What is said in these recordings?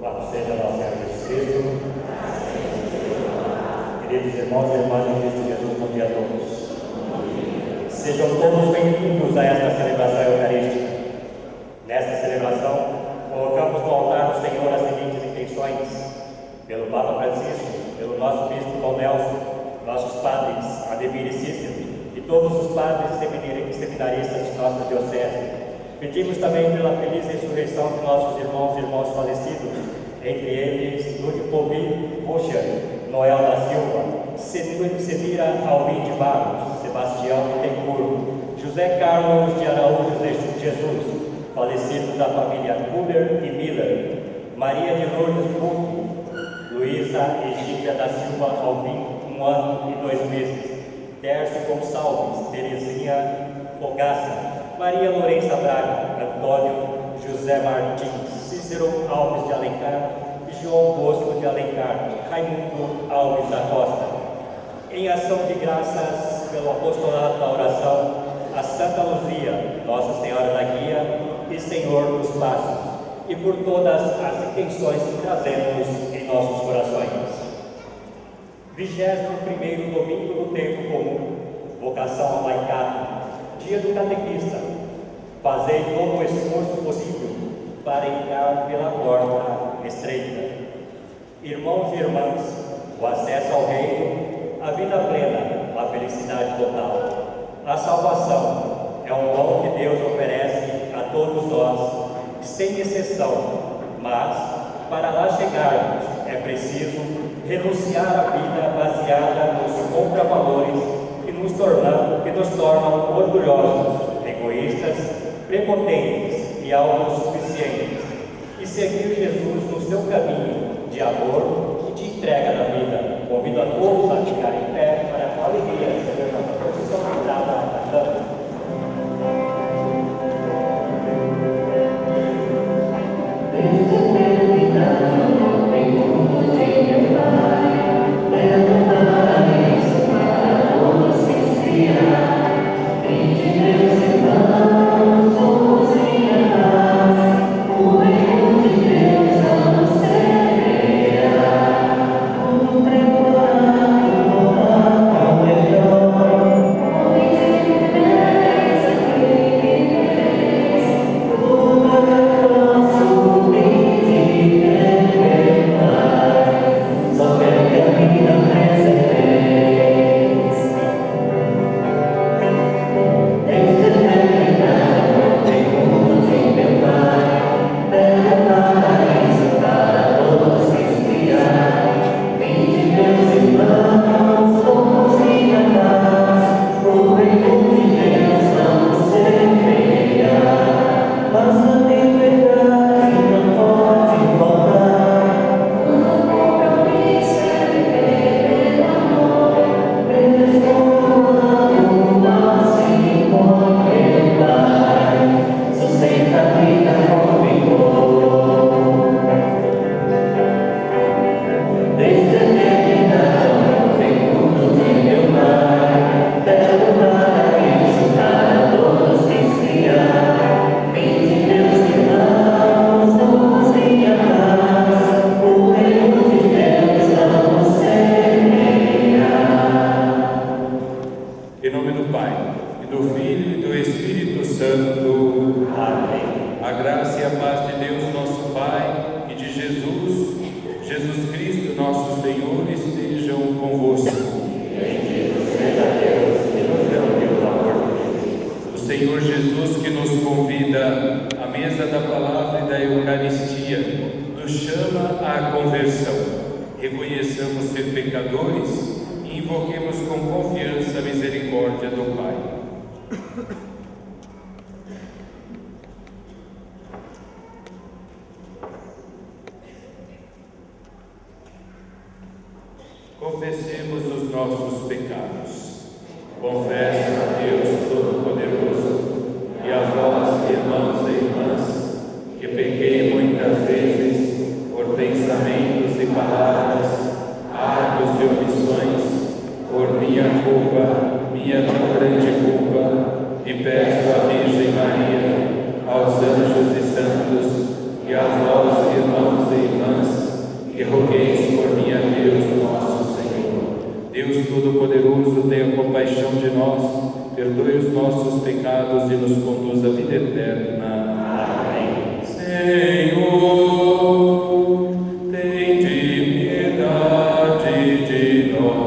Louvado seja nosso Senhor Jesus Cristo. Queridos irmãos e irmãs em Cristo Jesus, bom dia a todos. Sejam todos bem-vindos a esta celebração eucarística. Nesta celebração, colocamos no altar do Senhor as seguintes intenções: pelo Papa Francisco, pelo nosso Bispo Dom Nelson, nossos padres Ademir e Cícero e todos os padres e seminaristas de nossa diocese. Pedimos também pela feliz ressurreição de nossos irmãos e irmãs falecidos, entre eles Ludwig Rocher, Noel da Silva, Semira Alvim de Barros, Sebastião Bittencourt, José Carlos de Araújo Jesus, falecidos da família Kuller e Miller, Maria de Lourdes Buch, Luísa Egípcia da Silva Alvim, 1 ano e 2 meses, Tércio Gonçalves, Terezinha Fogaça, Maria Lourença Braga, Antônio José Martins, Cícero Alves de Alencar e João Bosco de Alencar, Raimundo Alves da Costa. Em ação de graças pelo apostolado da oração, a Santa Luzia, Nossa Senhora da Guia e Senhor dos Passos, e por todas as intenções que trazemos em nossos corações. 21º domingo do tempo comum, vocação ao laicado, dia do catequista. Fazei todo o esforço possível para entrar pela porta estreita. Irmãos e irmãs, o acesso ao reino, a vida plena, a felicidade total, a salvação é um dom que Deus oferece a todos nós, sem exceção, mas para lá chegarmos é preciso renunciar à vida baseada nos contravalores que nos tornam orgulhosos, egoístas, prepotentes e autossuficientes, e seguir Jesus no seu caminho de amor e de entrega da vida. Convido a todos a ficar em pé para com alegria receber nossa procissão cantada cantando. Confessemos os nossos pecados. Confesso a Deus Todo-Poderoso e a vós, irmãos e irmãs, que pequei muitas vezes por pensamentos e palavras, atos e omissões, por minha culpa, minha tão grande culpa, e peço à Virgem Maria, aos anjos e santos, e a vós, irmãos e irmãs, Todo-Poderoso, tenha compaixão de nós, perdoe os nossos pecados e nos conduz à vida eterna. Amém. Senhor, tende piedade de nós.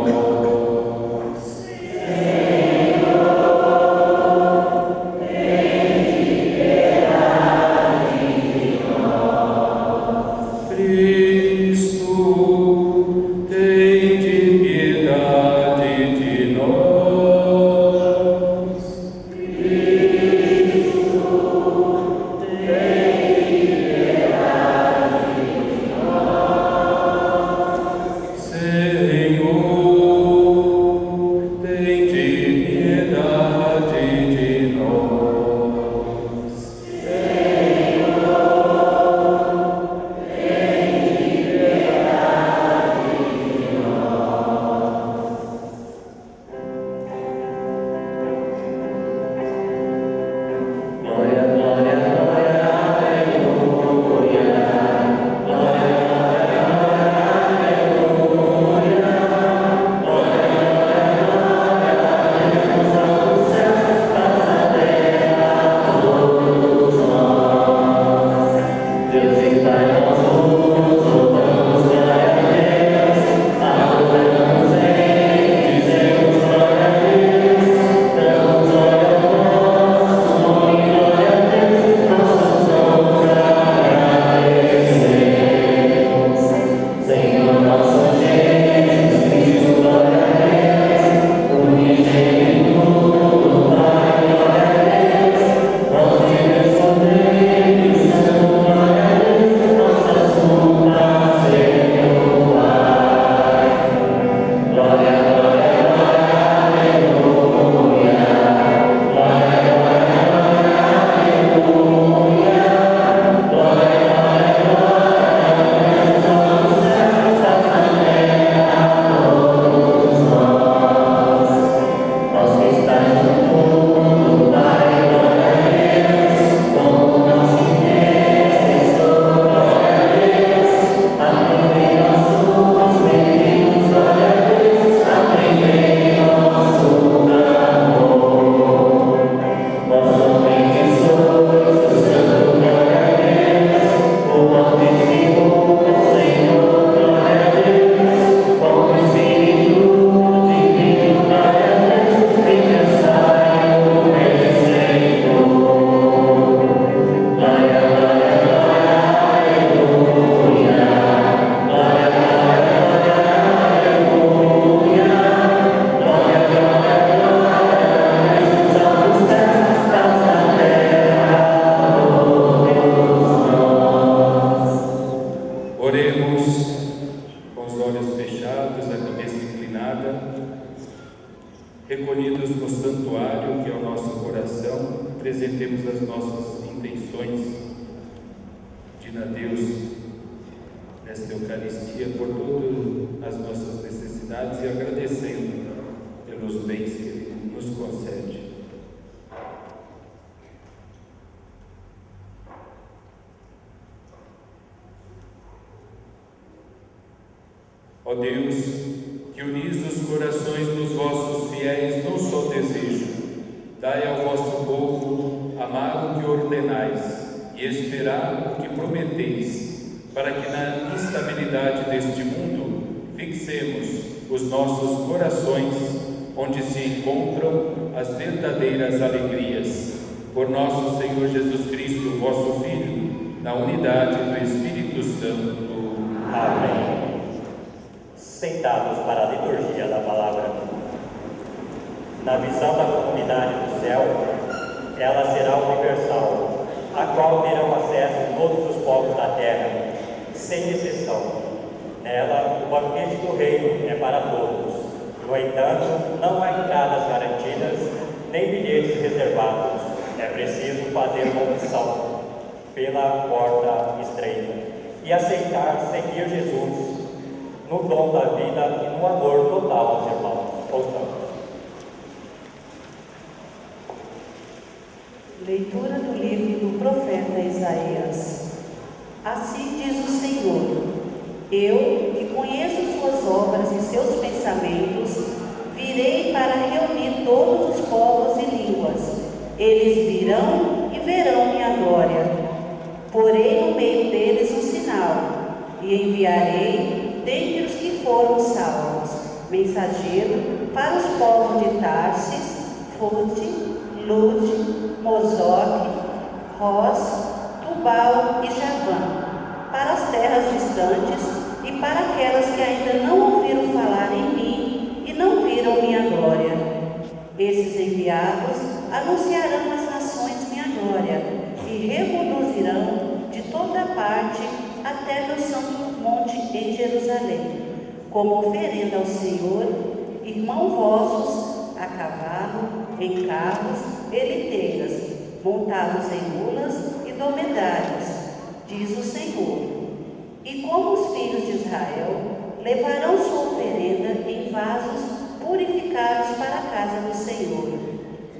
Recolhidos no santuário, que é o nosso coração, apresentemos as nossas intenções, pedindo a Deus nesta Eucaristia por todas as nossas necessidades e agradecendo pelos bens que Ele nos concede. Ó Deus, que unis os corações dos vossos fiéis num só desejo, dai ao vosso povo amar o que ordenais e esperar o que prometeis, para que na instabilidade deste mundo fixemos os nossos corações onde se encontram as verdadeiras alegrias. Por nosso Senhor Jesus Cristo, vosso Filho, na unidade do Espírito Santo. Amém. Sentados para a liturgia da palavra. Na visão da comunidade do céu, ela será universal, a qual terão acesso todos os povos da terra, sem exceção. Nela, o banquete do reino é para todos. No entanto, não há entradas garantidas, nem bilhetes reservados. É preciso fazer uma opção pela porta estreita e aceitar seguir Jesus no dom da vida e no amor total aos irmãos. Voltamos. Leitura do livro do profeta Isaías. Assim diz o Senhor: Eu, que conheço suas obras e seus pensamentos, virei para reunir todos os povos e línguas. Eles virão e verão minha glória. Porei no meio deles um sinal, e enviarei dentre os que foram salvos, mensageiro para os povos de Tarsis, Fute, Lude, Mozoque, Ros, Tubal e Javã, para as terras distantes e para aquelas que ainda não ouviram falar em mim e não viram minha glória. Esses enviados anunciarão às nações minha glória e reproduzirão de toda parte até meu santo monte em Jerusalém, como oferenda ao Senhor, irmãos vossos, a cavalo, em carros e liteiras, montados em mulas e dromedários, diz o Senhor. E como os filhos de Israel, levarão sua oferenda em vasos purificados para a casa do Senhor.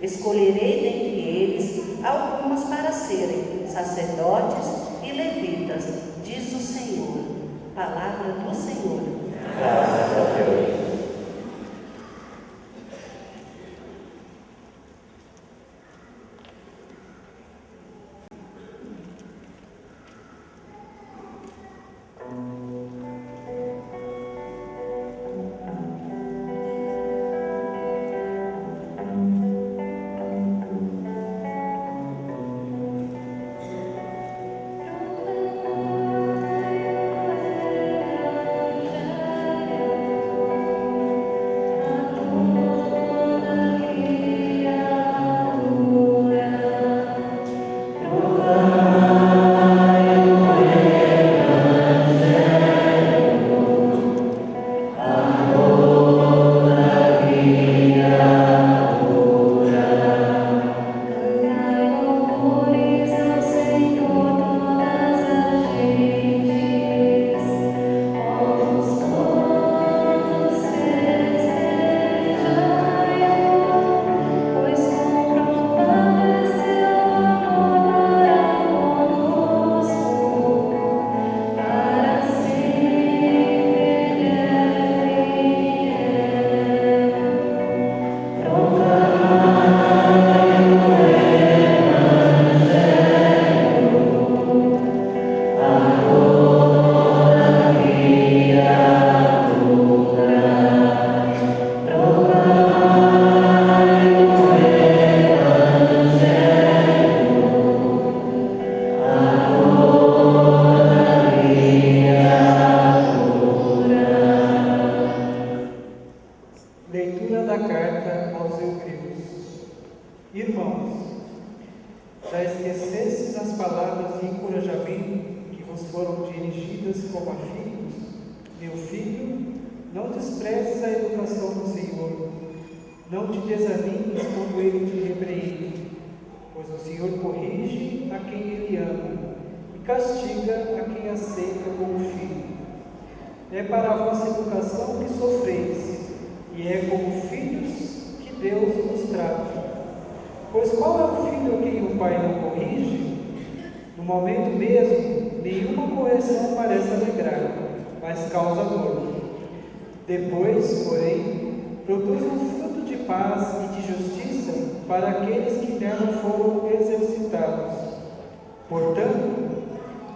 Escolherei dentre eles algumas para serem sacerdotes e levitas, diz o Senhor. Palavra do Senhor. Graças a Deus. É para a vossa educação que sofreis, e é como filhos que Deus vos trata. Pois qual é o filho a quem o pai não corrige? No momento mesmo, nenhuma correção parece alegrar, mas causa dor. Depois, porém, produz um fruto de paz e de justiça para aqueles que nela foram exercitados. Portanto,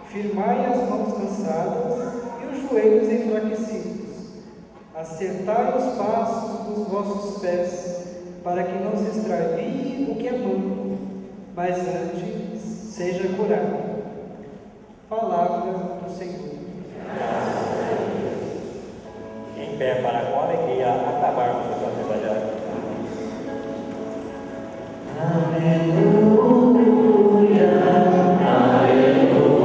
firmai as mãos cansadas e os joelhos enfraquecidos. Acertai os passos dos vossos pés, para que não se extravie o que é manco, mas antes seja curado. Palavra do Senhor. Em pé para com alegria acabarmos o Santo Evangelho. Aleluia, aleluia, aleluia, aleluia.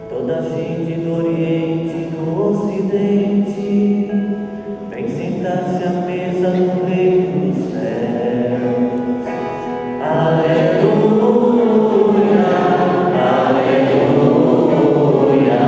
Toda a gente do Oriente e do Ocidente vem sentar-se à mesa do Reino dos Céus. Aleluia, aleluia,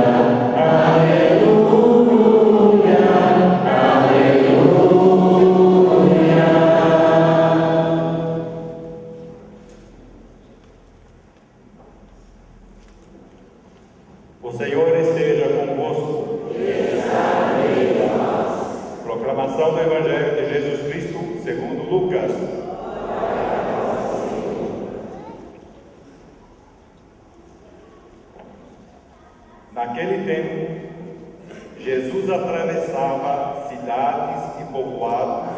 atravessava cidades e povoados,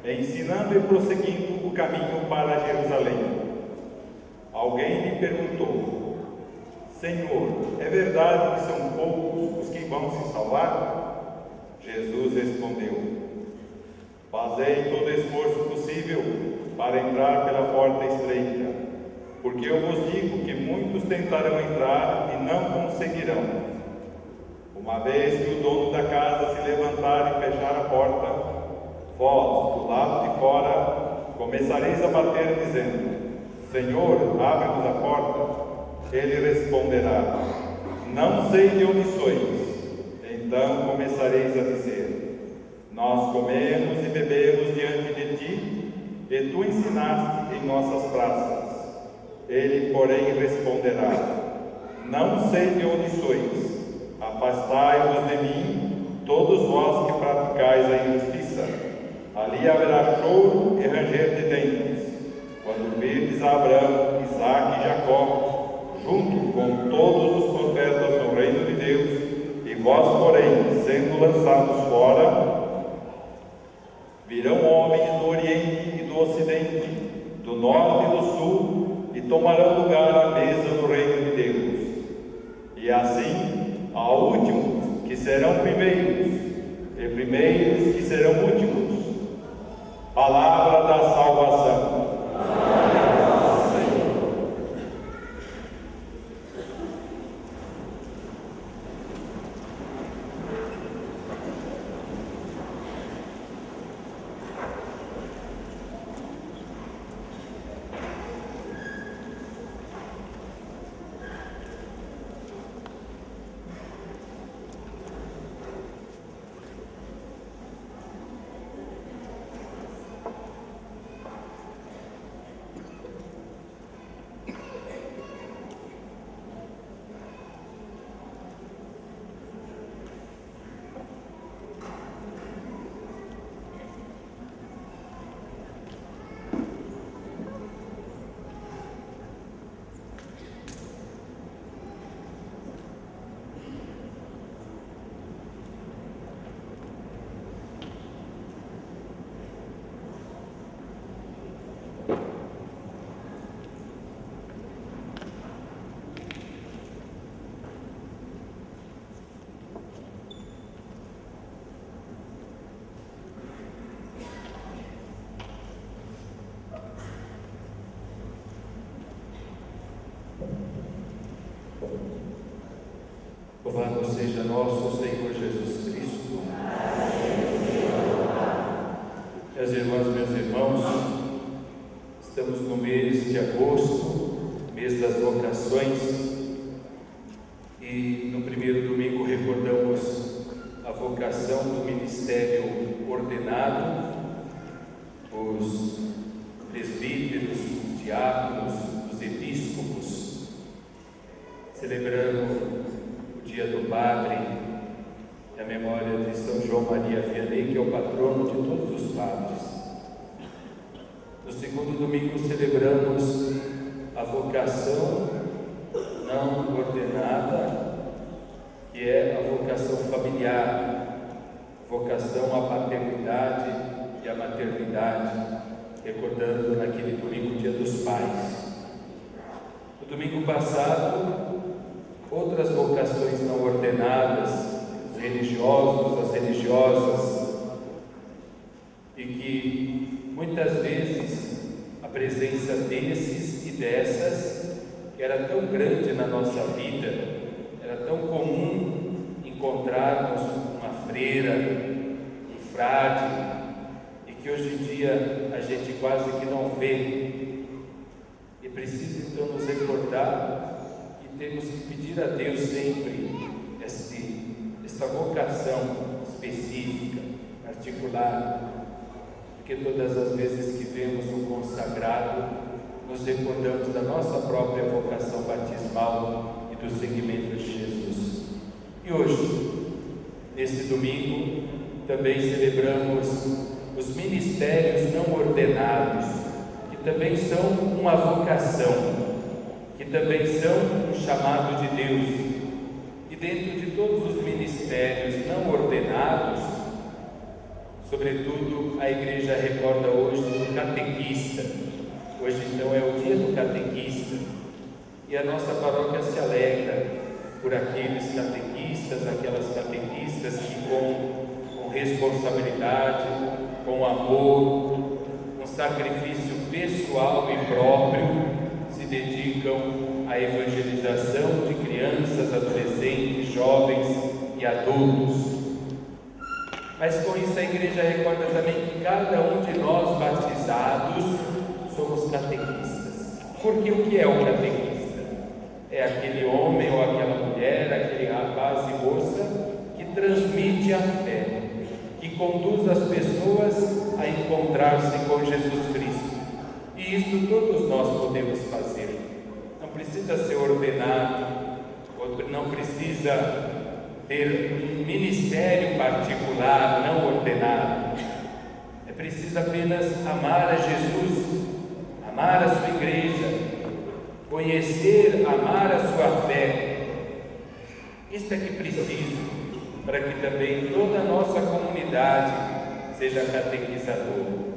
ensinando e prosseguindo o caminho para Jerusalém. Alguém lhe perguntou: Senhor, é verdade que são poucos os que vão se salvar? Jesus respondeu: Fazei todo esforço possível para entrar pela porta estreita, porque eu vos digo que muitos tentarão entrar e não conseguirão. Uma vez que o dono da casa se levantar e fechar a porta, vós, do lado de fora, começareis a bater, dizendo: Senhor, abre-nos a porta. Ele responderá: Não sei de onde sois. Então começareis a dizer: Nós comemos e bebemos diante de ti, e tu ensinaste em nossas praças. Ele, porém, responderá: Não sei de onde sois. Afastai-vos de mim, todos vós que praticais a injustiça. Ali haverá choro e ranger de dentes, quando virdes Abraão, Isaque e Jacó, junto com todos os profetas no reino de Deus, e vós, porém, sendo lançados fora, virão homens do Oriente e do Ocidente, do Norte e do Sul, e tomarão lugar à mesa no reino de Deus. E assim, há últimos que serão primeiros, e primeiros que serão últimos. Palavra da salvação. Louvado seja nosso Senhor Jesus Cristo. Minhas irmãs, meus irmãos, estamos no mês de agosto, mês das vocações, e no primeiro domingo recordamos a vocação do ministério ordenado, os presbíteros, os diáconos, os episcopos, celebrando o dia do Padre, e a memória de São João Maria Vianney, que é o patrono de todos os padres. No segundo domingo celebramos a vocação não ordenada, que é a vocação familiar, vocação à paternidade e à maternidade, recordando naquele domingo o Dia dos Pais. No domingo passado, outras vocações não ordenadas, os religiosos, as religiosas, e que muitas vezes a presença desses e dessas, que era tão grande na nossa vida, era tão comum encontrarmos uma freira, um frade, e que hoje em dia a gente quase que não vê. E precisa então nos recordar que temos que pedir a Deus sempre esta vocação específica, particular, porque todas as vezes que vemos um consagrado, nos recordamos da nossa própria vocação batismal e do seguimento de Jesus. E hoje, nesse domingo, também celebramos os ministérios não ordenados, que também são uma vocação, que também são um chamado de Deus. E dentro de todos os ministérios não Sobretudo, a igreja recorda hoje do catequista. Hoje, então, é o dia do catequista. E a nossa paróquia se alegra por aqueles catequistas, aquelas catequistas que com responsabilidade, com amor, um sacrifício pessoal e próprio, se dedicam à evangelização de crianças, adolescentes, jovens e adultos. Mas com isso a igreja recorda também que cada um de nós batizados somos catequistas. Porque o que é o catequista? É aquele homem ou aquela mulher, aquele rapaz e moça que transmite a fé, que conduz as pessoas a encontrar-se com Jesus Cristo. E isso todos nós podemos fazer. Não precisa ser ordenado, não precisa ter um ministério particular, não ordenado. É preciso apenas amar a Jesus, amar a sua igreja, conhecer, amar a sua fé. Isso é que preciso para que também toda a nossa comunidade seja catequizadora.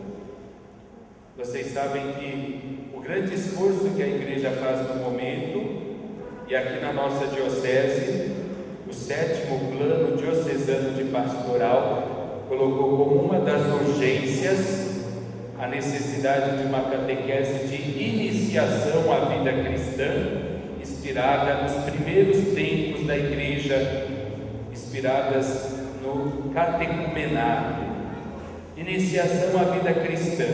Vocês sabem que o grande esforço que a igreja faz no momento, e aqui na nossa diocese, o 7º plano diocesano de pastoral colocou como uma das urgências a necessidade de uma catequese de iniciação à vida cristã, inspirada nos primeiros tempos da igreja, inspiradas no catecumenário. Iniciação à vida cristã,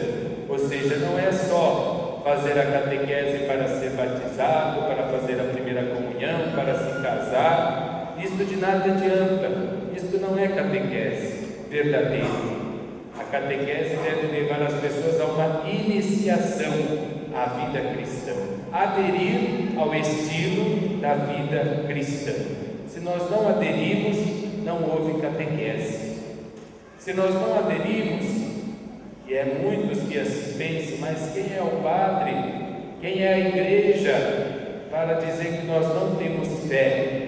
ou seja, não é só fazer a catequese para ser batizado, para fazer a primeira comunhão, para se casar. Isto de nada adianta, isto não é catequese verdadeira. A catequese deve levar as pessoas a uma iniciação à vida cristã, aderir ao estilo da vida cristã. Se nós não aderimos, não houve catequese. Se nós não aderimos, e é muitos que assim pensam, mas quem é o padre, quem é a igreja para dizer que nós não temos fé?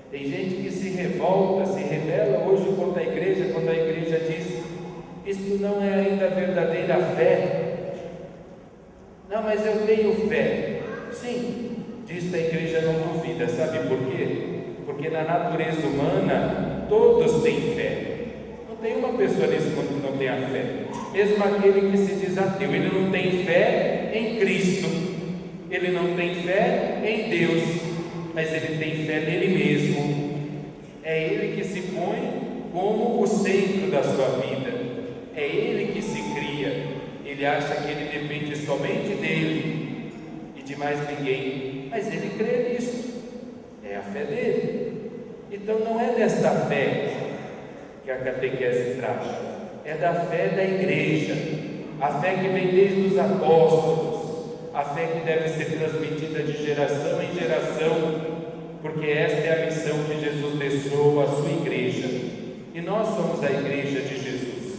Tem gente que se revolta, se rebela hoje contra a igreja, quando a igreja diz: isto não é ainda a verdadeira fé. Não, mas eu tenho fé. Sim, disso a igreja não duvida. Sabe por quê? Porque na natureza humana todos têm fé. Não tem uma pessoa nesse mundo que não tenha fé. Mesmo aquele que se diz ateu, ele não tem fé em Cristo, ele não tem fé em Deus, mas ele tem fé nele mesmo. É ele que se põe como o centro da sua vida, é ele que se cria. Ele acha que ele depende somente dele e de mais ninguém, mas ele crê nisso, é a fé dele. Então não é desta fé que a catequese trata, é da fé da igreja, a fé que vem desde os apóstolos, a fé que deve ser transmitida de geração em geração, porque esta é a missão que Jesus deixou à sua igreja, e nós somos a igreja de Jesus.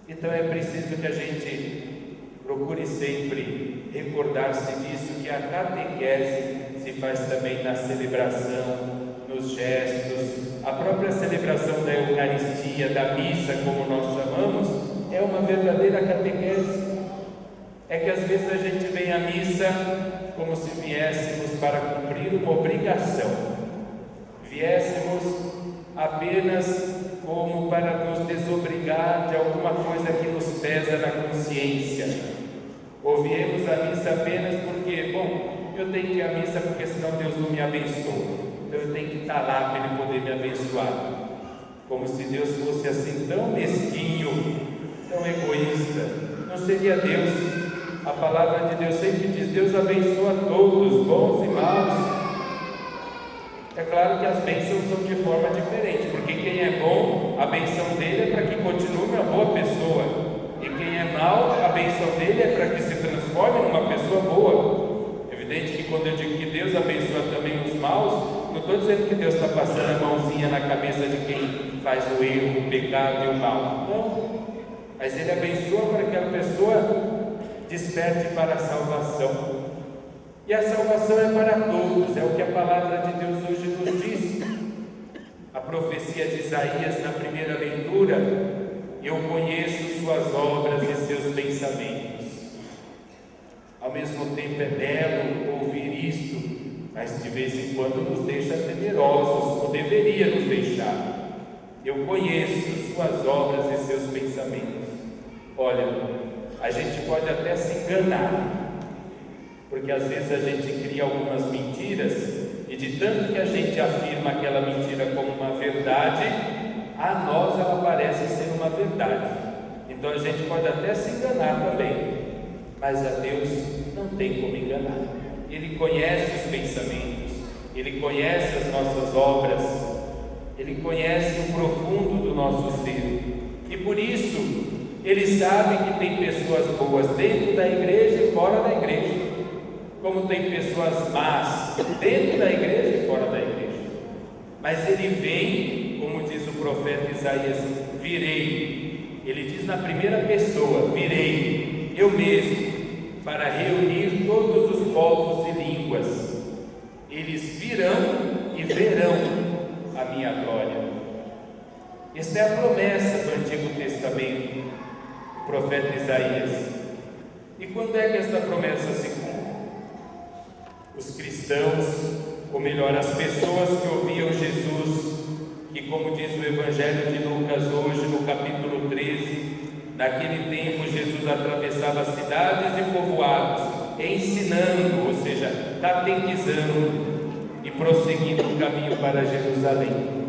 Então é preciso que a gente procure sempre recordar-se disso, que a catequese se faz também na celebração, nos gestos. A própria celebração da Eucaristia, da missa, como nós chamamos, é uma verdadeira catequese. É que às vezes a gente vem à missa como se viéssemos para cumprir uma obrigação, viéssemos apenas como para nos desobrigar de alguma coisa que nos pesa na consciência, ou viemos à missa apenas porque, bom, eu tenho que ir à missa porque senão Deus não me abençoa, então eu tenho que estar lá para Ele poder me abençoar. Como se Deus fosse assim tão mesquinho, tão egoísta. Não seria Deus. A palavra de Deus sempre diz: Deus abençoa todos, bons e maus. É claro que as bênçãos são de forma diferente, porque quem é bom, a bênção dele é para que continue uma boa pessoa, e quem é mau, a bênção dele é para que se transforme numa pessoa boa. Evidente que quando eu digo que Deus abençoa também os maus, não estou dizendo que Deus está passando a mãozinha na cabeça de quem faz o erro, o pecado e o mal. Não, mas Ele abençoa para que a pessoa desperte para a salvação. E a salvação é para todos, é o que a palavra de Deus hoje nos diz. A profecia de Isaías, na primeira leitura, Eu conheço suas obras e seus pensamentos. Ao mesmo tempo é belo ouvir isto, mas de vez em quando nos deixa temerosos, ou deveria nos deixar. Eu conheço suas obras e seus pensamentos. Olha, a gente pode até se enganar, porque às vezes a gente cria algumas mentiras, e de tanto que a gente afirma aquela mentira como uma verdade, a nós ela parece ser uma verdade. Então a gente pode até se enganar também, mas a Deus não tem como enganar. Ele conhece os pensamentos, Ele conhece as nossas obras, Ele conhece o profundo do nosso ser, e por isso Ele sabe que tem pessoas boas dentro da igreja e fora da igreja, como tem pessoas más dentro da igreja e fora da igreja. Mas Ele vem, como diz o profeta Isaías, virei. Ele diz na primeira pessoa, virei, eu mesmo, para reunir todos os povos e línguas. Eles virão e verão a minha glória. Esta é a promessa do Antigo Testamento, o profeta Isaías. E quando é que esta promessa se cumpre? Os cristãos, ou melhor, as pessoas que ouviam Jesus, que, como diz o Evangelho de Lucas hoje, no capítulo 13, naquele tempo Jesus atravessava cidades e povoados, ensinando, ou seja, catequizando e prosseguindo o caminho para Jerusalém.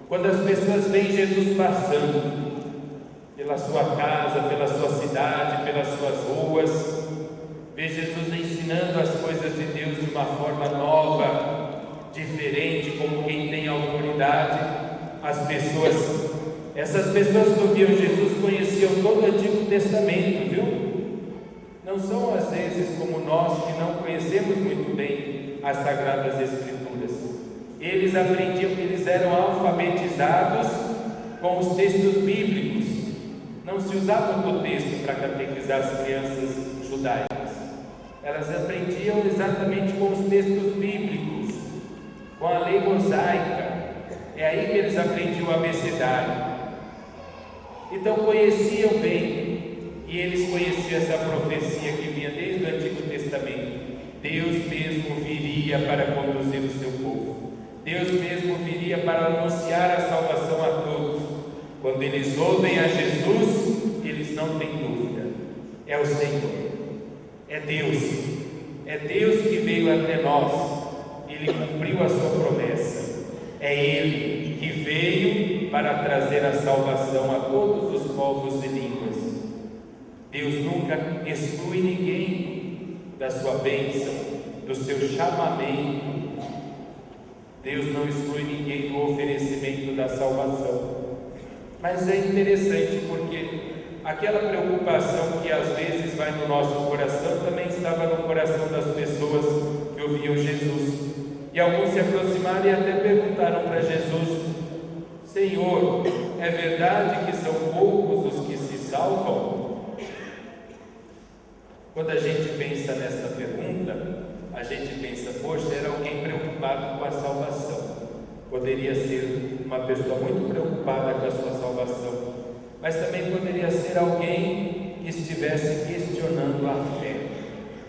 Quando as pessoas veem Jesus passando pela sua casa, pela sua cidade, pelas suas ruas, vê Jesus ensinando as coisas de Deus de uma forma nova, diferente, como quem tem autoridade, essas pessoas que ouviam Jesus conheciam todo o Antigo Testamento, viu? Não são às vezes como nós que não conhecemos muito bem as Sagradas Escrituras. Eles aprendiam, eles eram alfabetizados com os textos bíblicos. Não se usava o texto para catequizar as crianças judaicas. Elas aprendiam exatamente com os textos bíblicos, com a lei mosaica. É aí que eles aprendiam o abecedário. Então conheciam bem, e eles conheciam essa profecia que vinha desde o Antigo Testamento. Deus mesmo viria para conduzir o seu povo. Deus mesmo viria para anunciar a salvação a todos. Quando eles ouvem a Jesus, eles não têm dúvida. É o Senhor, é Deus que veio até nós. Ele cumpriu a sua promessa. É Ele que veio para trazer a salvação a todos os povos e línguas. Deus nunca exclui ninguém da sua bênção, do seu chamamento. Deus não exclui ninguém do oferecimento da salvação. Mas é interessante porque aquela preocupação que às vezes vai no nosso coração também estava no coração das pessoas que ouviam Jesus. E alguns se aproximaram e até perguntaram para Jesus: Senhor, é verdade que são poucos os que se salvam? Quando a gente pensa nessa pergunta, a gente pensa, poxa, era alguém preocupado com a salvação. Poderia ser uma pessoa muito preocupada com a sua salvação, mas também poderia ser alguém que estivesse questionando a fé,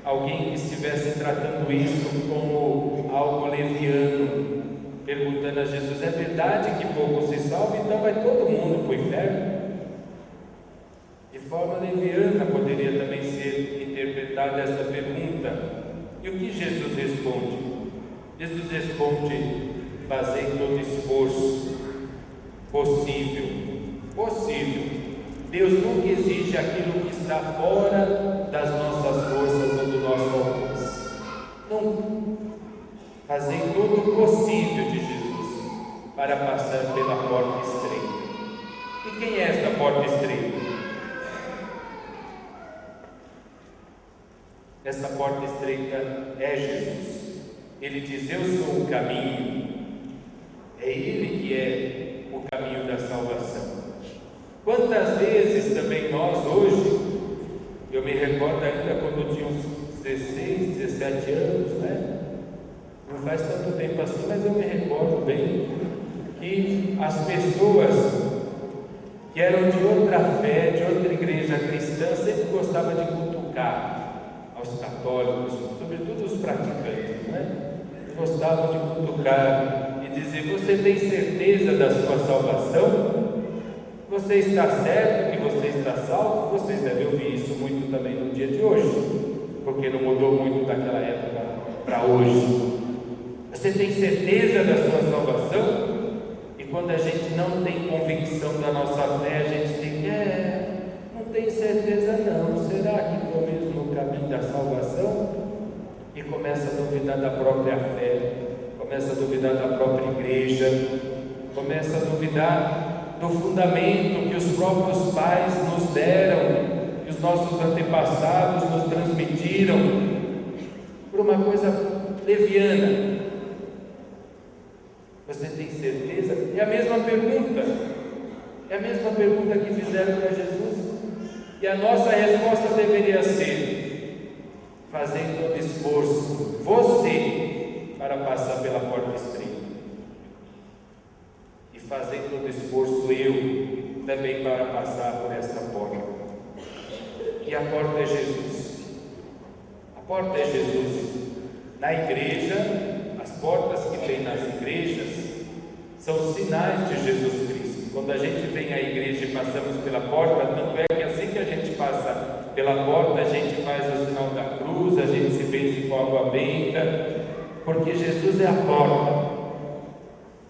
alguém que estivesse tratando isso como algo leviano, perguntando a Jesus: é verdade que pouco se salva, então vai todo mundo para o inferno? De forma leviana poderia também ser interpretada esta pergunta. E o que Jesus responde? Jesus responde: fazei todo esforço possível. Deus nunca exige aquilo que está fora das nossas forças ou do nosso alcance. Não. Fazei todo o possível de Jesus para passar pela porta estreita. E quem é esta porta estreita? Essa porta estreita é Jesus. Ele diz: eu sou o caminho. É Ele que é o caminho da salvação. Quantas vezes também nós hoje, eu me recordo ainda quando eu tinha uns 16, 17 anos, né? Não faz tanto tempo assim, mas eu me recordo bem que as pessoas que eram de outra fé, de outra igreja cristã, sempre gostava de cutucar aos católicos, sobretudo os praticantes, né? Gostavam de cutucar e dizer: você tem certeza da sua salvação? Você está certo que você está salvo? Vocês devem ouvir isso muito também no dia de hoje, porque não mudou muito daquela época para hoje. Você tem certeza da sua salvação? E quando a gente não tem convicção da nossa fé, a gente diz: não tenho certeza não, será que estou mesmo no caminho da salvação? E começa a duvidar da própria fé, começa a duvidar da própria igreja, começa a duvidar do fundamento que os próprios pais nos deram, que os nossos antepassados nos transmitiram, por uma coisa leviana. Você tem certeza? É a mesma pergunta que fizeram para Jesus, e a nossa resposta deveria ser: fazendo todo esforço, você, para passar pela porta estreita, e fazendo todo esforço, eu também, para passar por esta porta. E a porta é Jesus. A porta é Jesus. Na igreja, as portas que tem nas igrejas são sinais de Jesus Cristo. Quando a gente vem à igreja e passamos pela porta, tanto é que assim que a gente passa pela porta, a gente faz o sinal da cruz, a gente se benze com água benta, porque Jesus é a porta.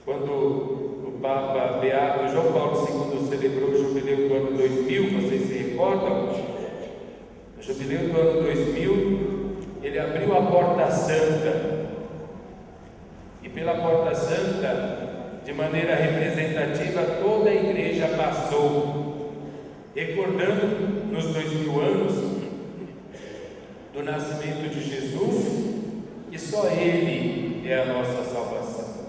Quando o Papa Beato João Paulo II celebrou o jubileu do ano 2000, vocês se recordam? No jubileu do ano 2000, ele abriu a porta santa, e pela porta santa, de maneira representativa, toda a igreja passou, recordando nos 2000 anos do nascimento de Jesus, que só Ele é a nossa salvação.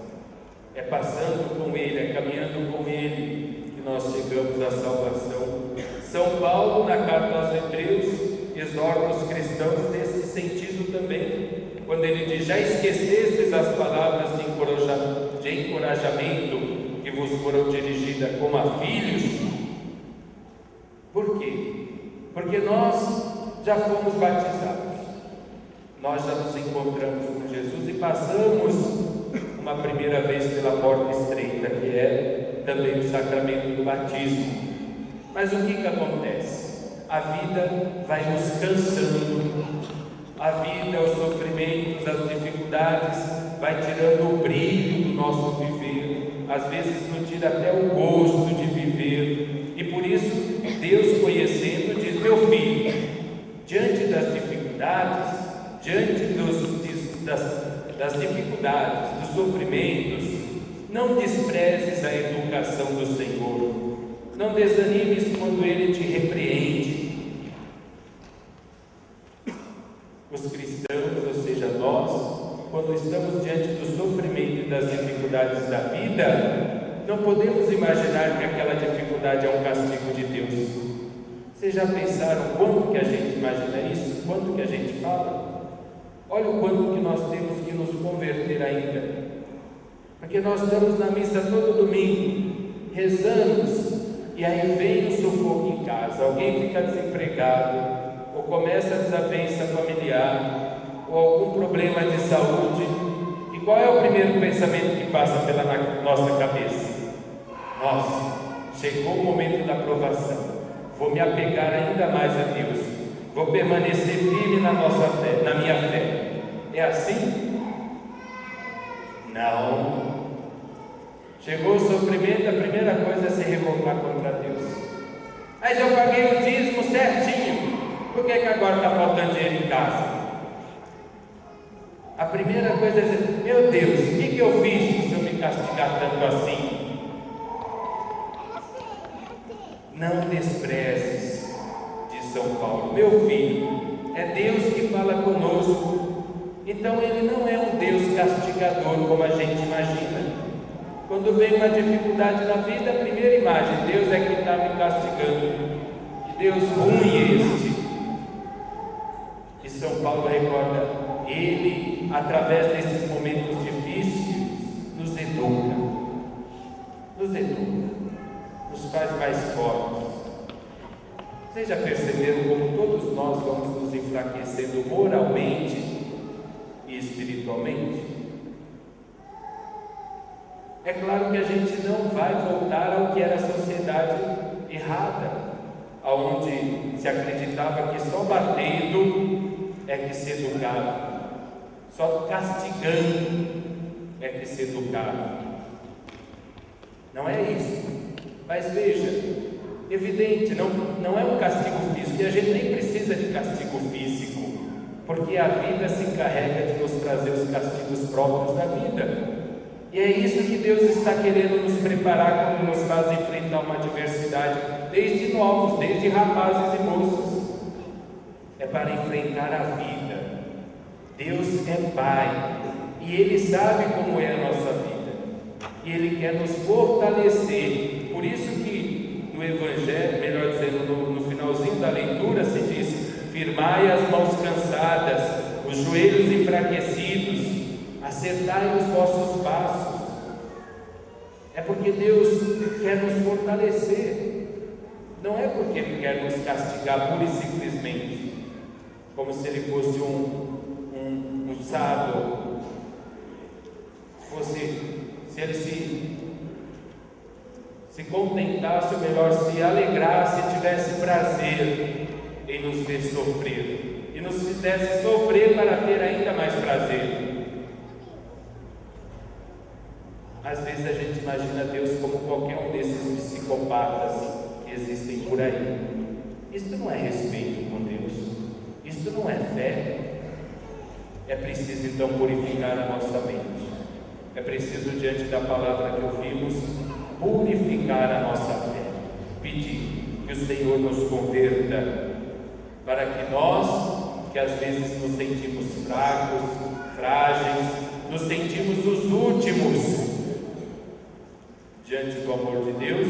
É passando com Ele, é caminhando com Ele, que nós chegamos à salvação. São Paulo, na carta aos Hebreus, exorta os cristãos nesse sentido também, quando ele diz: já esquecestes as palavras de encorajamento que vos foram dirigidas como a filhos? Por quê? Porque nós já fomos batizados, nós já nos encontramos com Jesus e passamos uma primeira vez pela porta estreita, que é também o sacramento do batismo. Mas o que acontece? A vida vai nos cansando, a vida, os sofrimentos, as dificuldades vai tirando o brilho do nosso viver, às vezes nos tira até o gosto de viver, e por isso Deus, conhecendo, diz: meu filho, diante das dificuldades, diante das dificuldades, dos sofrimentos, não desprezes a educação do Senhor, não desanimes quando Ele te repreende. Os cristãos, ou seja, nós, quando estamos diante do sofrimento e das dificuldades da vida, não podemos imaginar que aquela dificuldade é um castigo de Deus. Vocês já pensaram quanto que a gente imagina isso? Quanto que a gente fala? Olha o quanto que nós temos que nos converter ainda, porque nós estamos na missa todo domingo, rezamos, e aí vem o sufoco em casa, alguém fica desempregado, ou começa a desavença familiar, ou algum problema de saúde, e qual é o primeiro pensamento que passa pela nossa cabeça? Nossa, chegou o momento da provação, vou me apegar ainda mais a Deus, vou permanecer firme na nossa fé, na minha fé. É assim? Não. Chegou o sofrimento, a primeira coisa é se revoltar contra Deus. Mas eu paguei o dízimo certinho, por que agora está faltando dinheiro em casa? A primeira coisa é dizer: meu Deus, o que eu fiz para o Senhor me castigar tanto assim? Não desprezes, diz São Paulo, meu filho, é Deus que fala conosco. Então Ele não é um Deus castigador como a gente imagina. Quando vem uma dificuldade na vida, a primeira imagem: Deus é que está me castigando. Que Deus ruim é este. E São Paulo recorda: Ele, através desses momentos difíceis, nos educa, nos faz mais fortes. Vocês já perceberam como todos nós vamos nos enfraquecendo moralmente e espiritualmente? É claro que a gente não vai voltar ao que era a sociedade errada, onde se acreditava que só batendo é que se educava, só castigando é que se educava. Não é isso. Mas veja, evidente, não é um castigo físico, e a gente nem precisa de castigo físico, porque a vida se encarrega de nos trazer os castigos próprios da vida. E é isso que Deus está querendo nos preparar quando nos faz enfrentar uma adversidade, desde novos, desde rapazes e moços. É para enfrentar a vida. Deus é Pai e Ele sabe como é a nossa vida, e Ele quer nos fortalecer. Por isso que no Evangelho, melhor dizendo, no finalzinho da leitura se diz: firmai as mãos cansadas, os joelhos enfraquecidos, acertai os vossos passos. É porque Deus quer nos fortalecer, não é porque Ele quer nos castigar pura e simplesmente, como se Ele fosse um sábio, se Ele se contentasse, ou melhor, se alegrasse, tivesse prazer em nos ver sofrer, e nos fizesse sofrer para ter ainda mais prazer. Às vezes a gente imagina Deus como qualquer um desses psicopatas que existem por aí. Isto não é respeito com Deus, isto não é fé. É preciso então purificar a nossa mente. É preciso, diante da palavra que ouvimos, purificar a nossa fé, pedir que o Senhor nos converta, para que nós, que às vezes nos sentimos fracos, frágeis, nos sentimos os últimos diante do amor de Deus,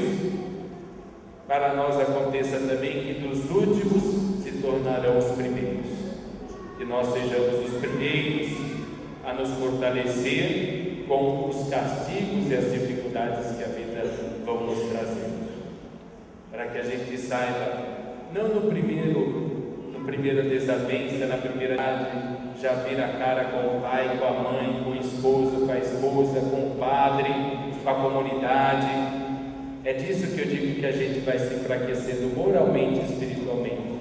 para nós aconteça também que dos últimos se tornarão os primeiros, que nós sejamos os primeiros a nos fortalecer com os castigos e as dificuldades que a vida vão nos trazendo, para que a gente saiba, não na primeira desavença, na primeira já vira a cara com o pai, com a mãe, com o esposo, com a esposa, com o padre, com a comunidade. É disso que eu digo que a gente vai se enfraquecendo moralmente e espiritualmente.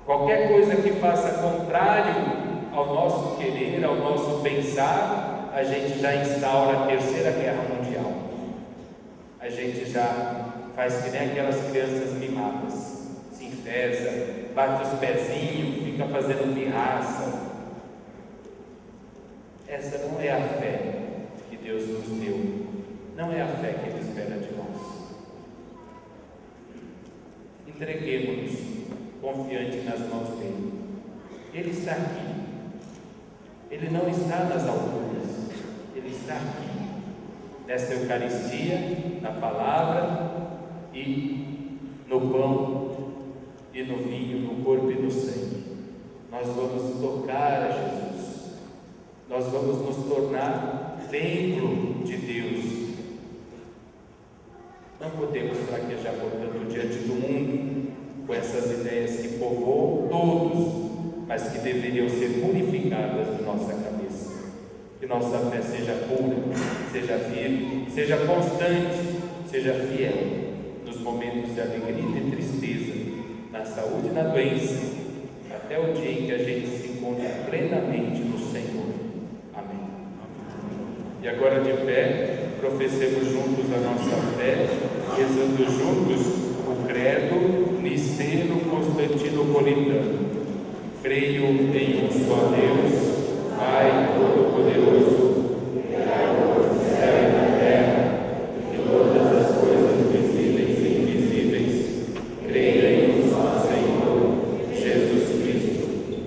Qualquer coisa que faça contrário ao nosso querer, ao nosso pensar, a gente já instaura a Terceira Guerra Mundial. A gente já faz que nem aquelas crianças mimadas, se enfesa, bate os pezinhos, fica fazendo pirraça. Essa não é a fé que Deus nos deu, não é a fé que Ele espera de nós. Entreguemos-nos confiante nas mãos dEle. Ele está aqui, Ele não está nas alturas, Ele está aqui, nessa Eucaristia, na palavra e no pão e no vinho, no corpo e no sangue. Nós vamos tocar a Jesus, nós vamos nos tornar templo de Deus. Não podemos fraquejar, portanto, diante do mundo, com essas ideias que povoam todos, mas que deveriam ser purificadas de nossa cabeça. Que nossa fé seja pura, seja firme, seja constante, seja fiel, nos momentos de alegria e de tristeza, na saúde e na doença, até o dia em que a gente se encontre plenamente no Senhor. Amém. E agora de pé, professemos juntos a nossa fé, rezando juntos o credo niceno-constantinopolitano. Creio em um só Deus, Pai Todo-Poderoso, Criador do céu e da terra, de todas as coisas visíveis e invisíveis. Creio em um só Senhor, Jesus Cristo,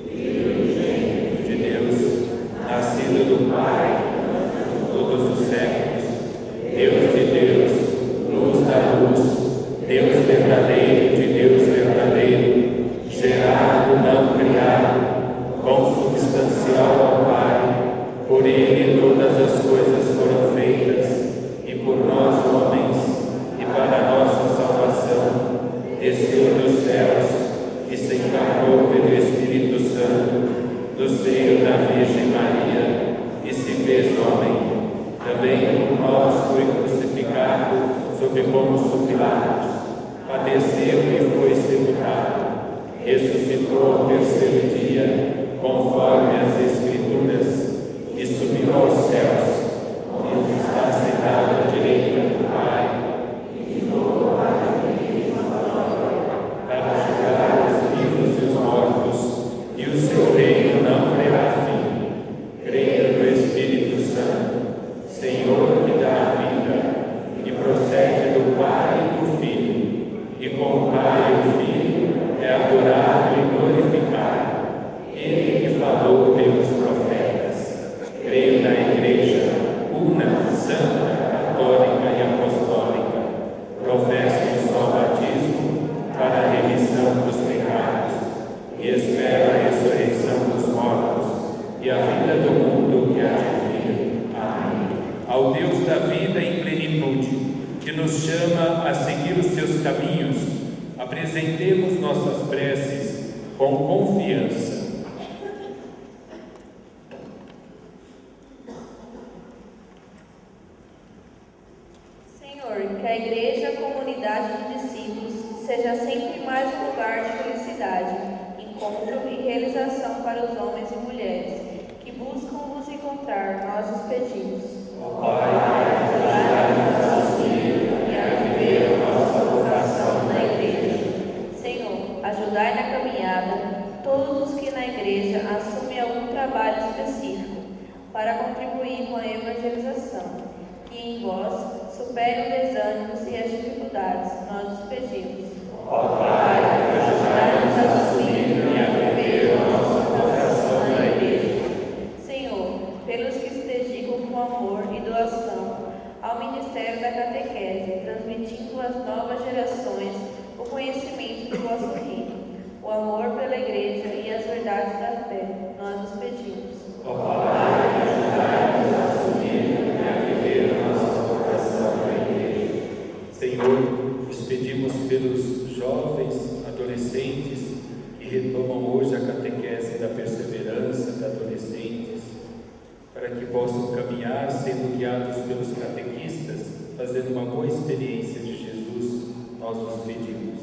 Filho unigênito de Deus, nascido do Pai, todos os séculos, Deus de Deus, luz da luz, Deus verdadeiro de Deus verdadeiro, gerado, não criado, consubstancial ao Pai, por Ele sob Pôncio Pilatos, padeceu e foi sepultado, ressuscitou ao terceiro dia, conforme as Escrituras, e subiu aos céus, e está sentado à direita do Pai, para julgar os vivos e os mortos, e o seu reino não terá fim. Creio no Espírito Santo, Senhor que dá a vida, e procede do Pai e do Filho, e com o Pai e o Filho é adorado e glorificado. Ele que falou pelos profetas. Creio na Igreja, una, santa, católica e apostólica. Professo um só batismo para a remissão dos pecados, e espero a ressurreição dos mortos e a vida do mundo que há de vir. Amém. Ao Deus da vida em plenitude, que nos chama a seguir os seus caminhos, apresentemos nossas preces com confiança. Senhor, que a Igreja, comunidade de discípulos, seja sempre mais um lugar de felicidade, encontro e realização para os homens e mulheres que buscam vos encontrar. Nós os pedimos. Ó Pai, ajudai-nos a assumir e a viver a nossa vocação na Igreja. Senhor, ajudai na caminhada todos os que na Igreja assumem algum trabalho específico para contribuir com a evangelização. Que em vós supere os desânimos e as dificuldades. Nós os pedimos. Ó Pai, ajudai-nos a assumir e a viver a nossa vocação na Igreja. Senhor, pelos que se dedicam com amor e doação ao ministério da catequese, transmitindo às novas gerações o conhecimento do vosso reino, o amor pela Igreja e as verdades da fé, nós os pedimos. Ó Pai, ajudai-nos a assumir e a viver a nossa vocação na Igreja. Senhor, nos pedimos pelos jovens, adolescentes que retomam hoje a catequese da perseverança da adolescentes, para que possam caminhar sendo guiados pelos catequistas, fazendo uma boa experiência de Jesus, nós nos pedimos.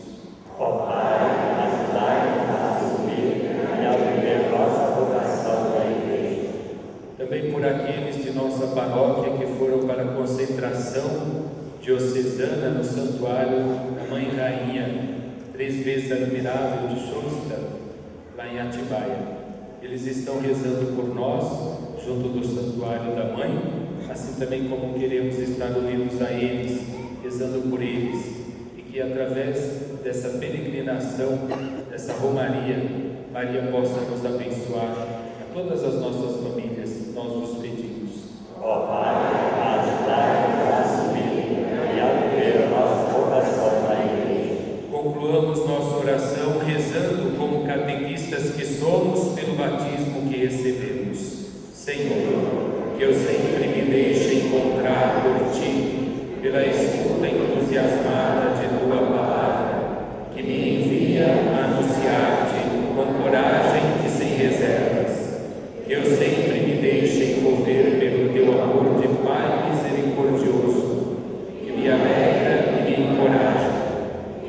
Ó Pai, ajudai-nos a assumir e a viver nossa vocação na Igreja. Também por aqueles de nossa paróquia que foram para a concentração diocesana no Santuário da Mãe Rainha, 3 vezes admirável de Xusta, lá em Atibaia. Eles estão rezando por nós, junto do Santuário da Mãe, assim também como queremos estar unidos a eles, rezando por eles, e que através dessa peregrinação, dessa romaria, Maria possa nos abençoar a todas as nossas famílias, nós nos pedimos. Ó Pai, ajudai-nos a assumir e a viver a nossa vocação na Igreja. Concluamos nossa oração rezando como catequistas que somos pelo batismo que recebemos. Senhor, que eu sempre me deixe encontrar por Ti, pela escuta entusiasmada de Tua palavra, que me envia a anunciar-Te com coragem e sem reservas. Que eu sempre me deixe envolver pelo Teu amor de Pai misericordioso, que me alegra e me encoraja.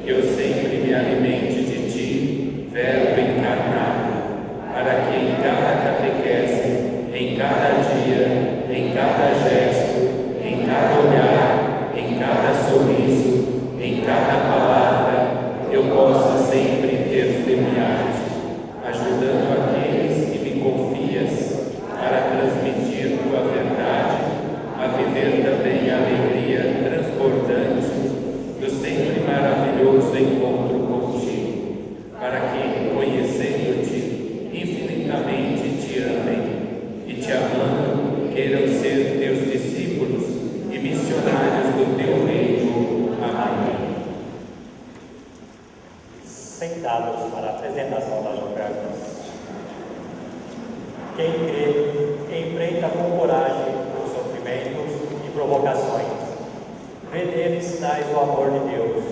Que eu sempre me alimente de Ti, Verbo encarnado, para que em cada catequese, em cada dia, em cada gesto, em cada olhar, em cada sorriso, em cada palavra, eu possa sempre testemunhar-Te, ajudando aqueles que me confias para transmitir Tua verdade, a viver também a alegria transbordante do sempre maravilhoso encontro contigo, para que, conhecendo-Te, infinitamente Te amem e Te amando, queiram ser Teus discípulos e missionários do Teu reino. Amém. Sentados para a apresentação das ofertas. Quem crê, enfrenta com coragem os sofrimentos e provocações. Vê neles sinais do amor de Deus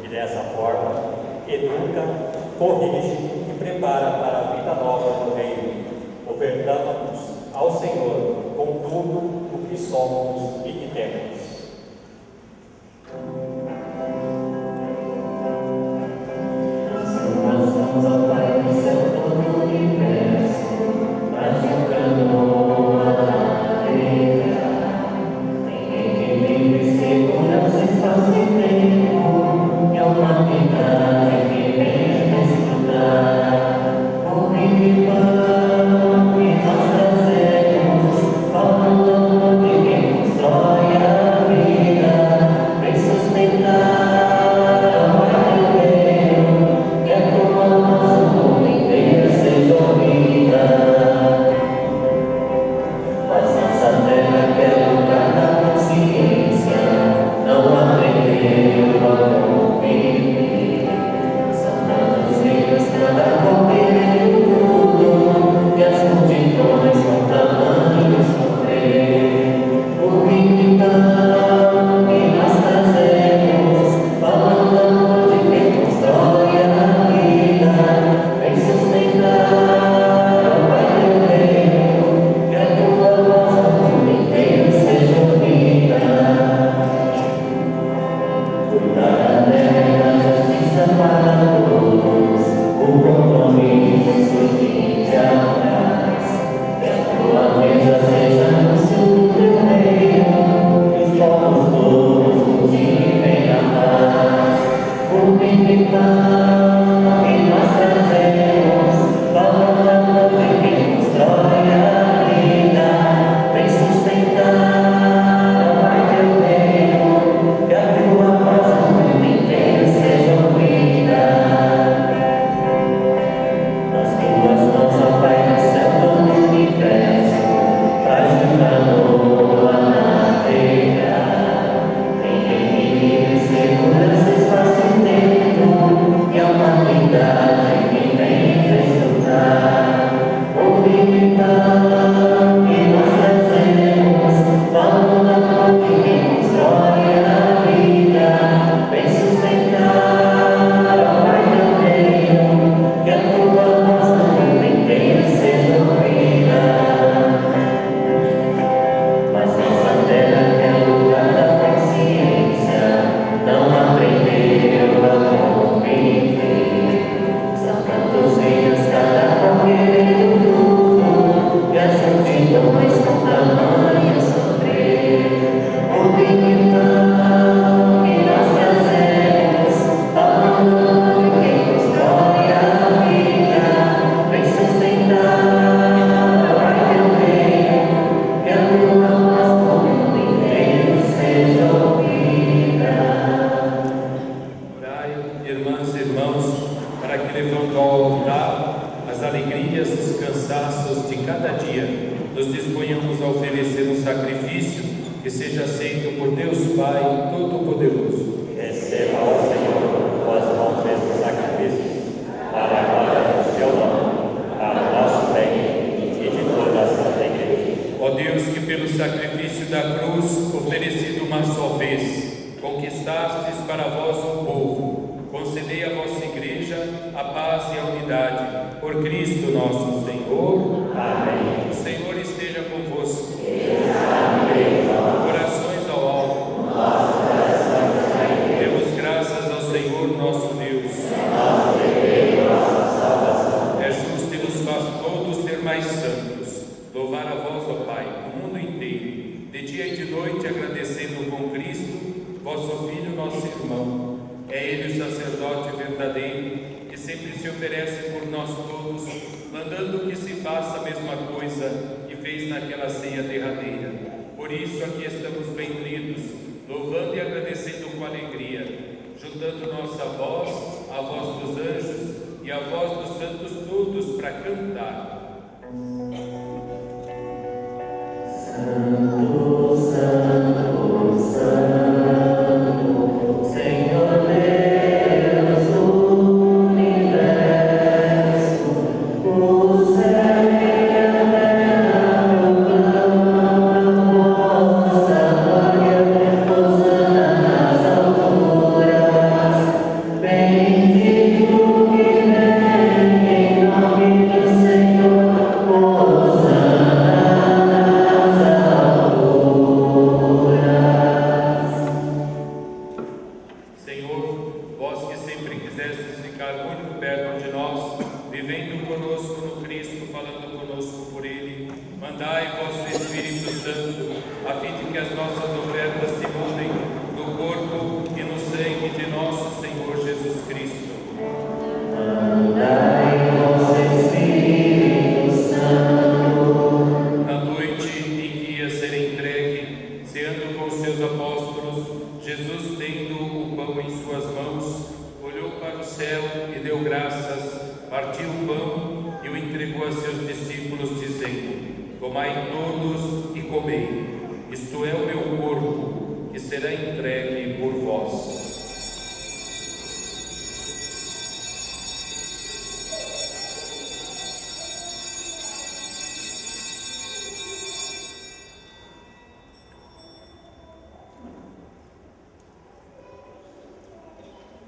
e, dessa forma, educa, corrige e prepara para a vida nova do reino, ofertando-nos ao Senhor com tudo o que somos e que temos.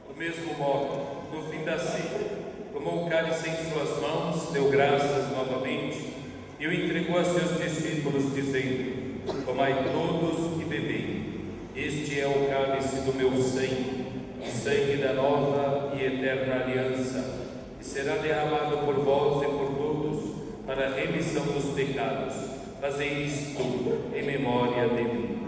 Do mesmo modo, no fim da ceia, tomou o cálice em suas mãos, deu graças novamente e o entregou a seus discípulos, dizendo: tomai todos e bebei, este é o cálice do meu sangue, sangue da nova e eterna aliança, que será derramado por vós e por todos para a remissão dos pecados. Fazei isto em memória de mim.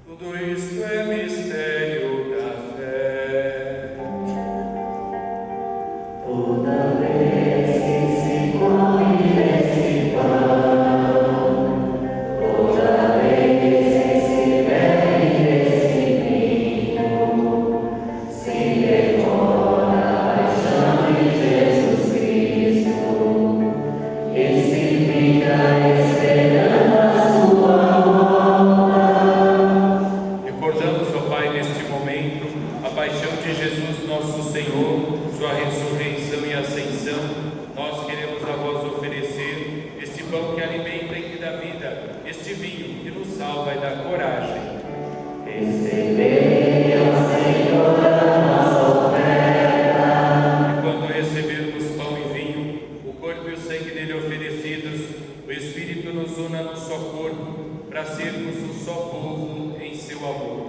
Tudo isto é mistério da fé. Toda vez que se come esse pão, toda vez que se bebe esse vinho, se recorda a paixão de Jesus Cristo e se fica esperando a sua volta. Recordamos, ó Pai, neste momento, a paixão de Jesus nosso Senhor, sua ressurreição e ascensão. Nós queremos a vós oferecer este pão que alimenta e que dá vida, este vinho que nos salva e dá coragem. Recebei, ó Senhor, a nossa oferta. E quando recebermos pão e vinho, o corpo e o sangue dele oferecidos, o Espírito nos una no só corpo, para sermos um só povo em seu amor.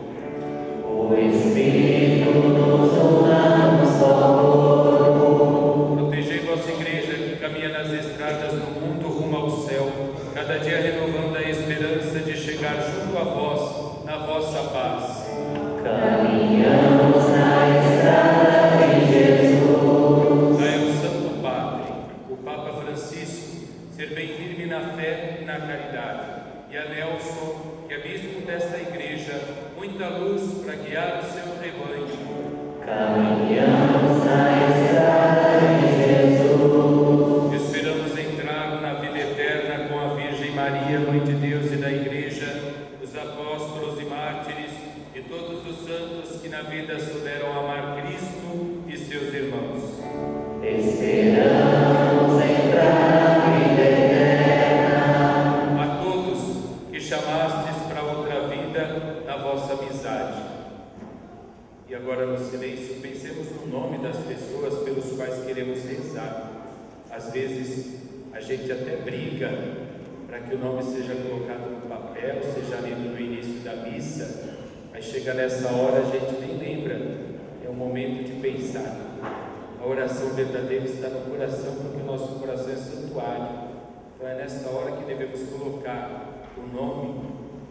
O Espírito nos una no só corpo. Protegei vossa igreja que caminha nas estradas do mundo rumo ao céu, cada dia renovando a esperança de chegar junto a vós, na vossa paz. Caminhamos na estrada de Jesus. Dai ao Santo Padre, o Papa Francisco, ser bem firme na fé e na caridade, e a Nelson, que é bispo desta igreja, muita luz para guiar o seu rebanho. Caminhamos na estrada de Jesus. Esperamos entrar na vida eterna com a Virgem Maria, Mãe de Deus e da Igreja, os apóstolos e mártires e todos os santos que na vida souberam amar Cristo e seus irmãos. Esperamos entrar na vida eterna. A todos que chamastes para outra vida na vossa amizade. E agora no silêncio pensemos no nome das pessoas pelos quais queremos rezar. Às vezes a gente até briga para que o nome seja colocado no papel, seja lido no início da missa, mas chega nessa hora a gente nem lembra. É um momento de pensar. A oração verdadeira está no coração, porque o nosso coração é santuário. Então é nessa hora que devemos colocar o nome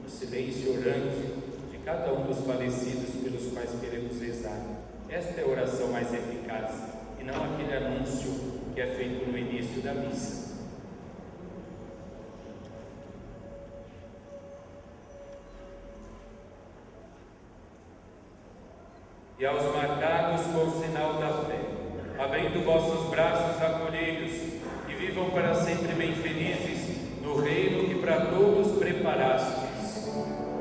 no silêncio orante de cada um dos falecidos pelos quais queremos rezar. Esta é a oração mais eficaz, e não aquele anúncio que é feito no início da missa. E aos marcados com o sinal da fé, abrindo vossos braços acolheiros, e vivam para sempre bem felizes no reino que para todos preparastes.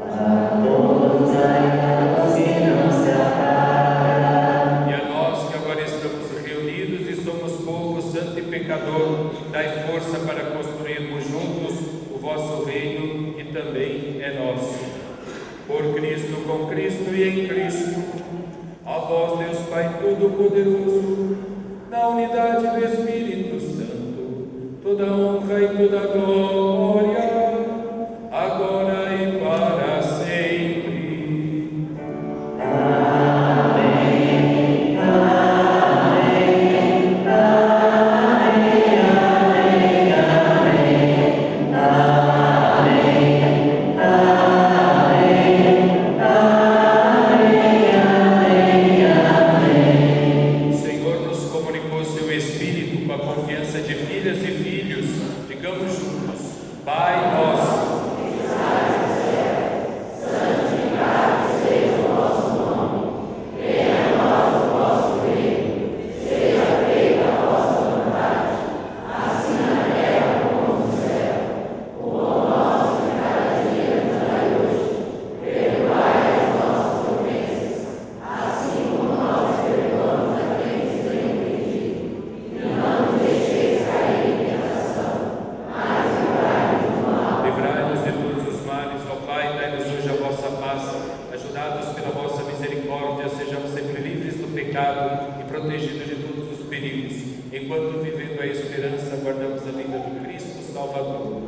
A todos a luz que não se apaga. E a nós que agora estamos reunidos e somos povo santo e pecador, dai força para construirmos juntos o vosso reino, que também é nosso. Por Cristo, com Cristo e em Cristo, a vós, Deus Pai Todo-Poderoso, na unidade do Espírito Santo, toda honra e toda glória, agora e para sempre. Amém, amém, amém, amém, amém, amém, amém. O Senhor nos comunicou seu Espírito com a confiança de filhas e filhos. Digamos juntos: Pai nosso pecado e protegido de todos os perigos, enquanto vivendo a esperança aguardamos a vinda do Cristo Salvador.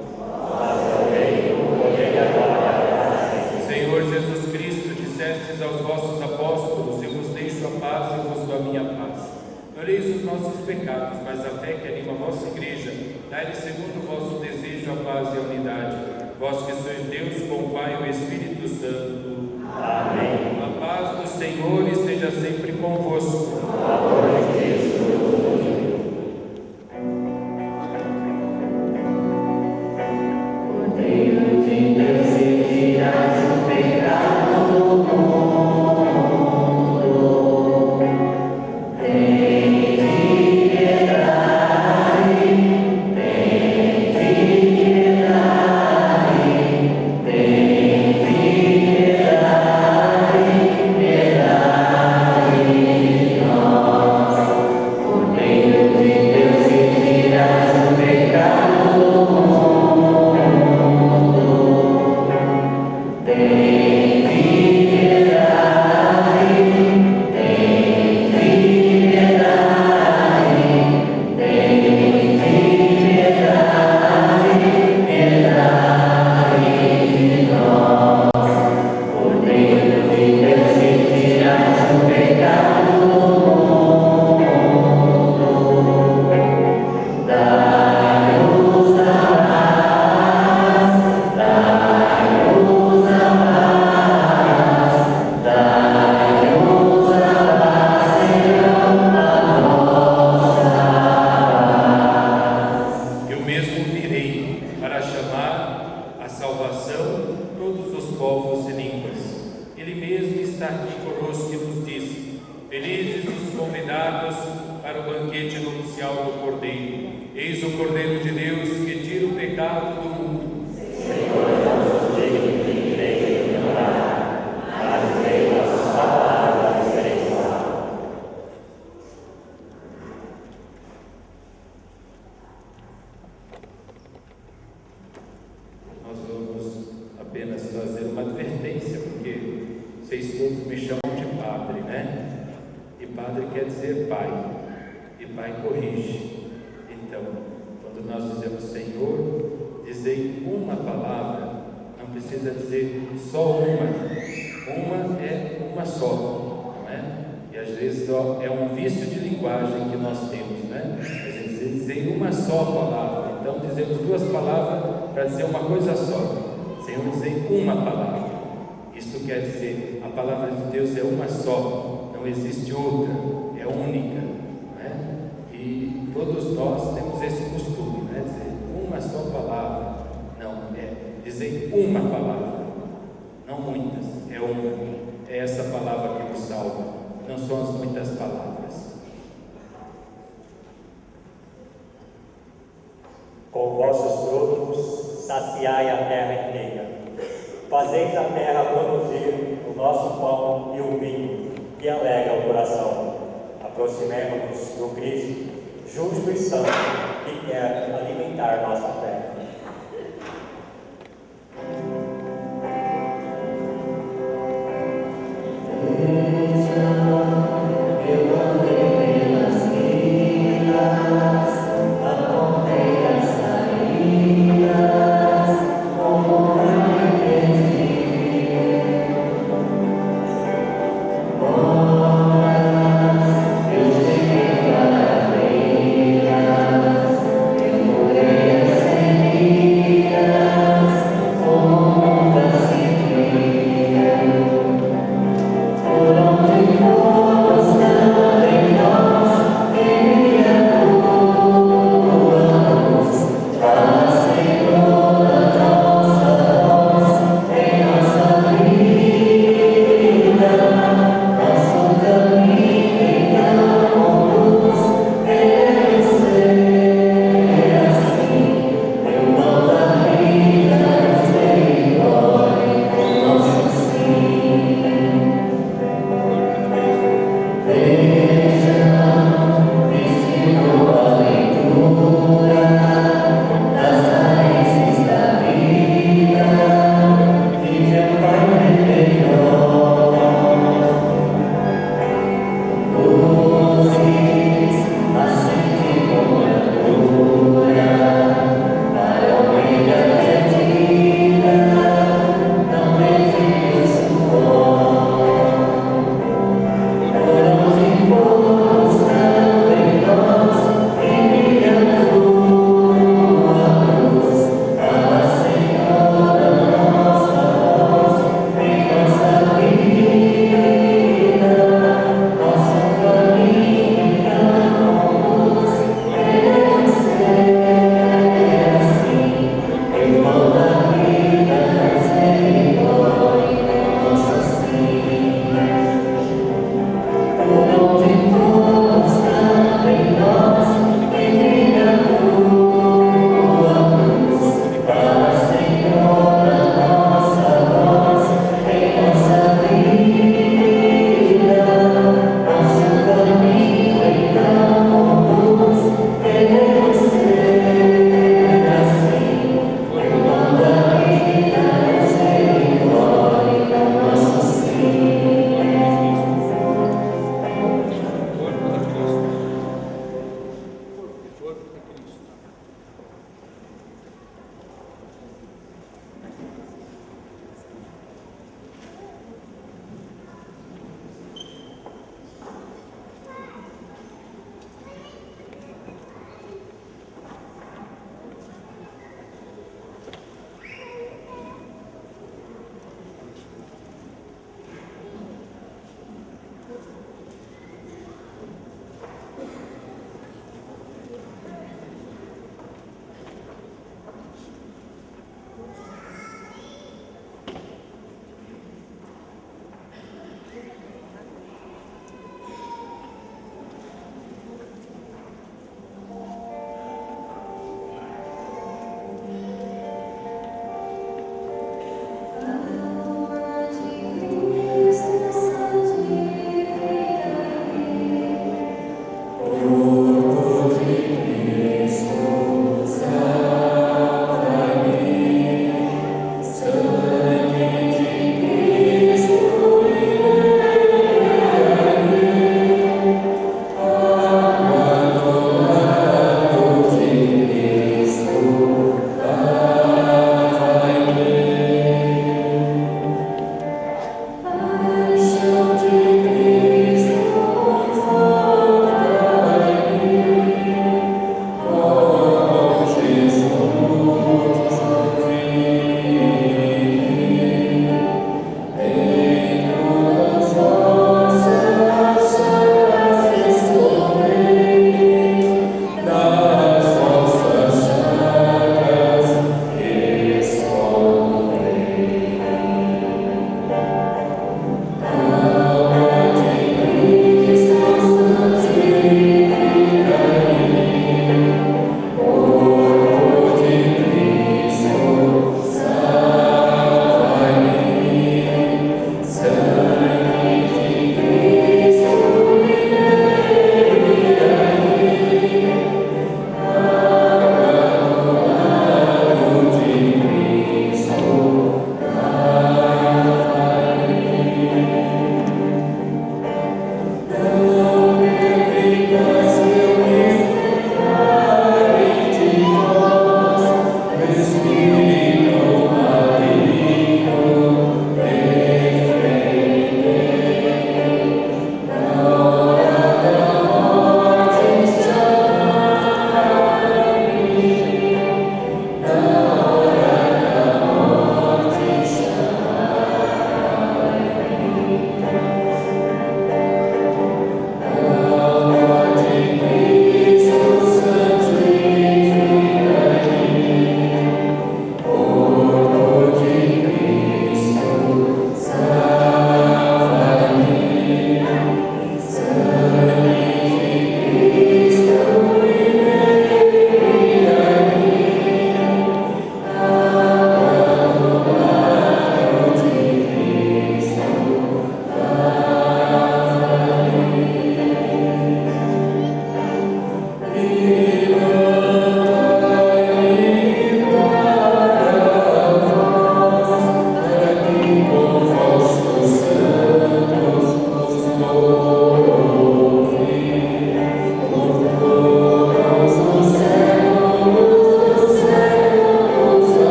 Senhor Jesus Cristo, dissestes aos vossos apóstolos: eu vos deixo a paz e vos dou a minha paz. Não olheis os nossos pecados, mas a fé que anima a vossa igreja, dai-lhe segundo o vosso desejo a paz e a unidade. Vós que sois Deus, com o Pai e o Espírito Santo. Amém. A paz do Senhor esteja sempre convosco. Amor de Cristo. Cordeiro de Deus, que tirais o pecado do mundo, tem piedade, tem piedade, tem piedade, piedade de nós. Cordeiro de Deus, que tirais o pecado do mundo, Com vossos frutos, saciai a terra inteira. Fazeis a terra produzir o nosso pão e o vinho, que alegra o coração. Aproximemo-nos do Cristo, justo e santo, que quer alimentar nossa fé. Thank you.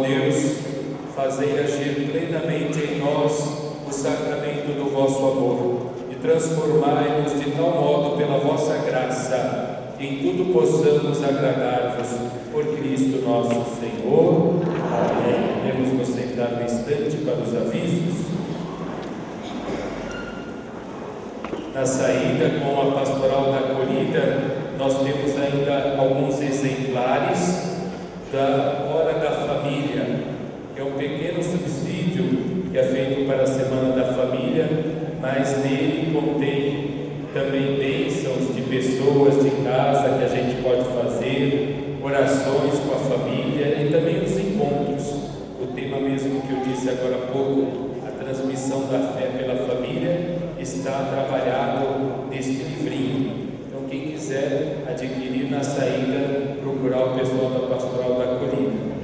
Deus, fazei agir plenamente em nós o sacramento do vosso amor e transformai-nos de tal modo pela vossa graça que em tudo possamos agradar-vos por Cristo nosso Senhor. Amém. Podemos nos sentar no instante para os avisos. Na saída com a pastoral da acolhida, nós temos ainda alguns exemplares da Hora da Família, que é um pequeno subsídio que é feito para a Semana da Família, mas nele contém também bênçãos de pessoas de casa que a gente pode fazer, orações com a família e também os encontros. O tema mesmo que eu disse agora há pouco, a transmissão da fé pela família, está trabalhado neste livrinho. Então, quem quiser adquirir na saída, procurar o pessoal da Pastoral da Acolhida.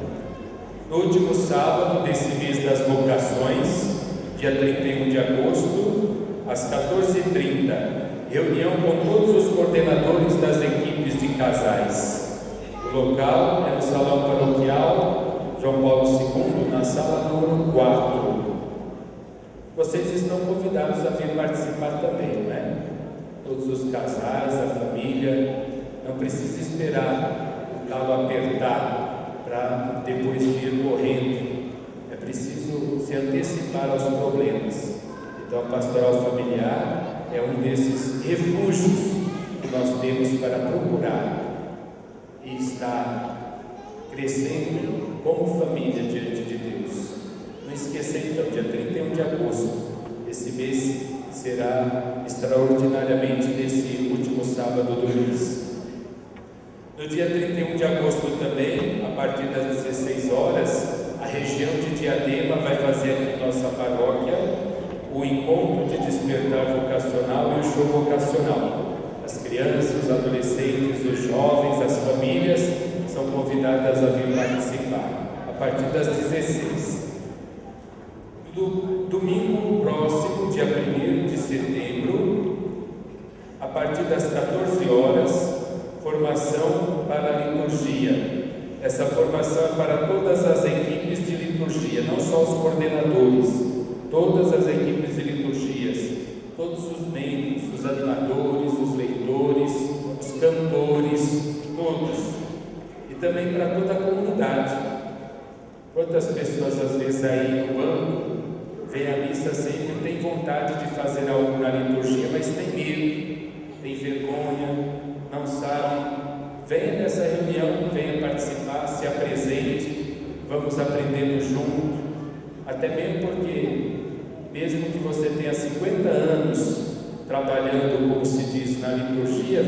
No último sábado desse mês das vocações, dia 31 de agosto, às 14h30, reunião com todos os coordenadores das equipes de casais. O local é no Salão Paroquial João Paulo II, na sala número 4. Vocês estão convidados a vir participar também, não é? Todos os casais, a família, não precisa esperar o calo apertar para depois vir correndo. É preciso se antecipar aos problemas. Então, a pastoral familiar é um desses refúgios que nós temos para procurar e estar crescendo como família diante de Deus. Não esquecer, então, dia 31 de agosto, esse mês será extraordinariamente nesse último sábado do mês. No dia 31 de agosto também, a partir das 16 horas, a região de Diadema vai fazer aqui em nossa paróquia o encontro de despertar vocacional e o show vocacional. As crianças, os adolescentes, os jovens, as famílias são convidadas a vir participar, a partir das 16. Do domingo próximo, dia 1º de setembro, a partir das 14 horas, formação para a liturgia. Essa formação é para todas as equipes de liturgia, não só os coordenadores, todas as equipes de liturgias, todos os membros, os animadores, os leitores, os cantores, todos. E também para toda a comunidade. Quantas pessoas às vezes aí no banco vem à missa sempre, tem vontade de fazer algo na liturgia, mas tem medo, tem vergonha, não sabe. Venha nessa reunião, venha participar, se apresente, vamos aprendendo junto. Até mesmo porque, mesmo que você tenha 50 anos trabalhando, como se diz, na liturgia,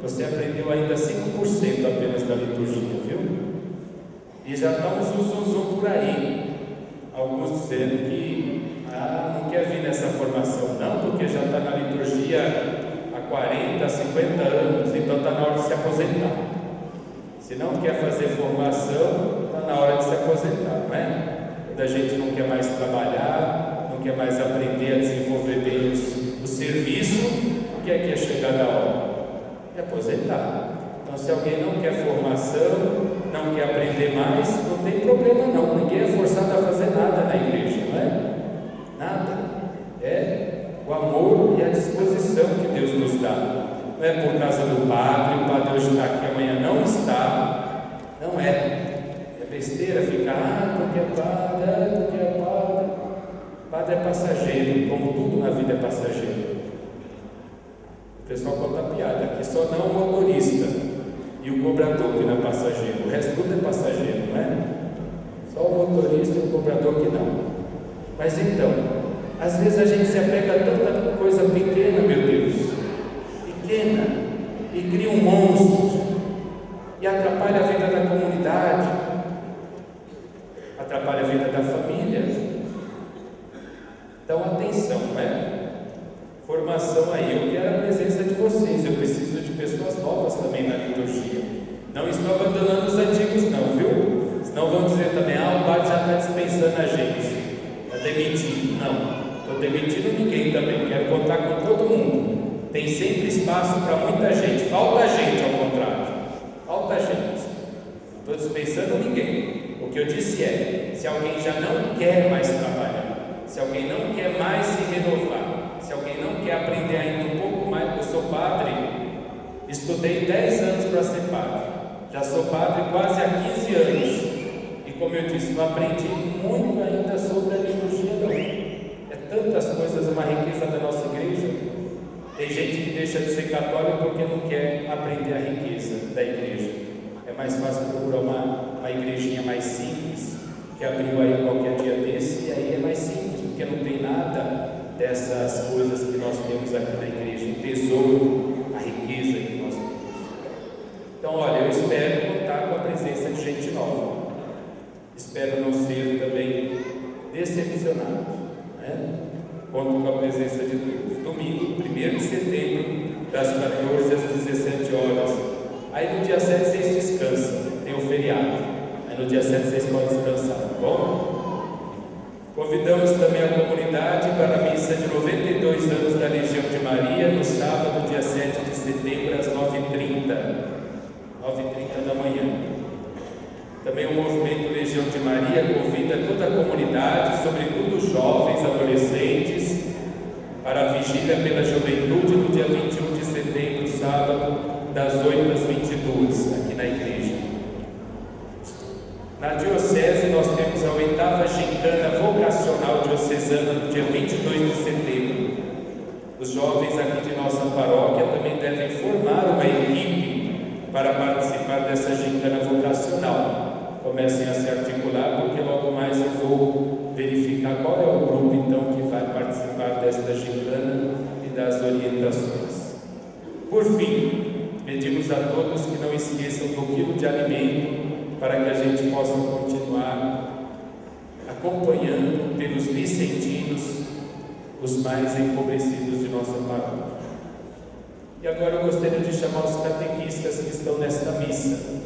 você aprendeu ainda 5% apenas da liturgia, viu? E já está um zum por aí. Alguns dizendo que não quer vir nessa formação, não, porque já está na liturgia há 40, 50 anos, então está na hora de se aposentar. Se não quer fazer formação, está na hora de se aposentar, não é? Quando a gente não quer mais trabalhar, não quer mais aprender a desenvolver bem o serviço, o que é chegar na hora? É aposentar. Então, se alguém não quer formação, não quer aprender mais, não tem problema não, ninguém é forçado a fazer nada na igreja, não é? Nada. É o amor e a disposição que Deus nos dá. Não é por causa do padre, o padre hoje está aqui, amanhã não está. Não é. É besteira ficar, porque é padre, porque é padre. Padre é passageiro, como tudo na vida é passageiro. O pessoal conta piada, aqui só não o motorista e o cobrador que não é passageiro, o resto tudo é passageiro, não é? Só o motorista e o cobrador que não. Mas então, às vezes a gente se apega a tanta coisa pequena, meu Deus, pequena, e cria um monstro, e atrapalha a vida da comunidade, atrapalha a vida da família. Então, atenção, não é? Formação aí, eu quero a presença de vocês, eu preciso de pessoas novas também na liturgia. Não estou abandonando os antigos não, viu? Senão vão dizer também, o padre já está dispensando a gente, está demitindo. Não, estou demitindo ninguém também, quero contar com todo mundo. Tem sempre espaço para muita gente, falta gente ao contrário, falta gente. Não estou dispensando ninguém. O que eu disse é: se alguém já não quer mais trabalhar, se alguém não quer mais se renovar, se alguém não quer aprender ainda um pouco mais, eu sou padre, estudei 10 anos para ser padre, já sou padre quase há 15 anos, e como eu disse, não aprendi muito ainda sobre a liturgia não. É tantas coisas, uma riqueza da nossa igreja. Tem gente que deixa de ser católico porque não quer aprender a riqueza da igreja. É mais fácil procurar uma igrejinha mais simples, que abriu aí qualquer dia desse, e aí é mais simples, porque não tem nada dessas coisas que nós temos aqui na igreja, o tesouro, a riqueza que nós temos. Então, olha, eu espero contar com a presença de gente nova. Espero não ser também decepcionado, né? Conto com a presença de Deus. Domingo, 1º de setembro, das 14 às 17 horas. Aí no dia 7 vocês descansam, tem um feriado. Aí no dia 7 vocês podem descansar, tá bom? Convidamos também a comunidade para a missa de 92 anos da Legião de Maria, no sábado, dia 7 de setembro, às 9h30. 9h30 da manhã. Também o movimento Legião de Maria convida toda a comunidade, sobretudo os jovens, adolescentes, para a vigília pela juventude no dia 21 de setembro, sábado, das 8 às 22, aqui na igreja. Na diocese nós temos a 8ª gincana vocacional diocesana no dia 22 de setembro. Os jovens aqui de nossa paróquia também devem formar uma equipe para participar dessa gincana vocacional. Comecem a se articular, porque logo mais eu vou verificar qual é o grupo então que vai participar desta gincana e das orientações. Por fim, pedimos a todos que não esqueçam do quilo de alimento, para que a gente possa continuar acompanhando pelos vicentinos os mais empobrecidos de nossa paróquia. E agora eu gostaria de chamar os catequistas que estão nesta missa.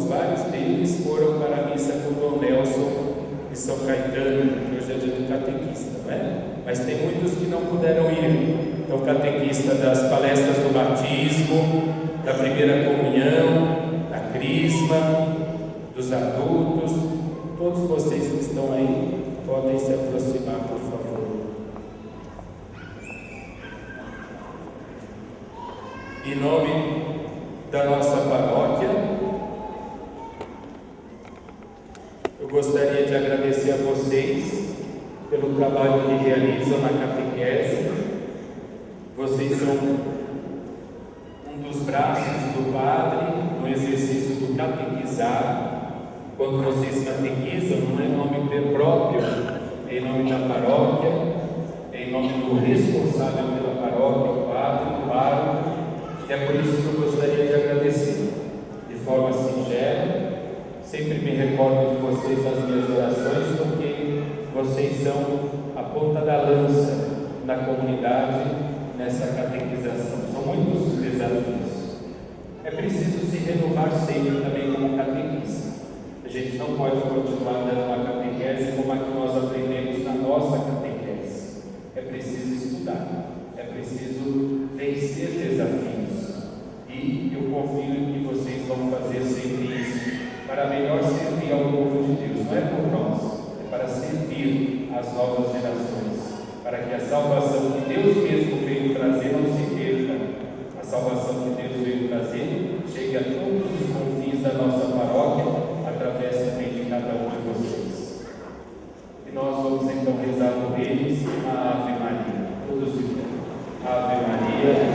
Vários deles foram para a missa com o Dom Nelson de São Caetano, que hoje é dia do catequista, não é? Mas tem muitos que não puderam ir. Então, catequista das palestras do batismo, da primeira comunhão, da crisma, dos adultos, todos vocês que estão aí podem se aproximar, por favor. Em nome da nossa paróquia, eu gostaria de agradecer a vocês pelo trabalho que realizam na catequese. Vocês são um dos braços do Padre no exercício do catequizar. Quando vocês catequizam, não é em nome próprio, é em nome da paróquia, é em nome do responsável pela paróquia, o Padre, o pároco. É por isso que eu gostaria de agradecer de forma singela. Sempre me recordo de vocês nas minhas orações, porque vocês são a ponta da lança na comunidade, nessa catequização. São muitos os desafios. É preciso se renovar sempre também como catequista. A gente não pode continuar dando uma catequese como a que nós aprendemos na nossa catequese. É preciso estudar, é preciso vencer desafios. E eu confio em que vocês vão fazer sempre isso, para melhor servir ao povo de Deus. Não é por nós, é para servir as novas gerações, para que a salvação que Deus mesmo veio trazer não se perca. A salvação que Deus veio trazer chegue a todos os confins da nossa paróquia, através também de cada um de vocês. E nós vamos então rezar por eles a Ave Maria. Todos de pé. Ave Maria.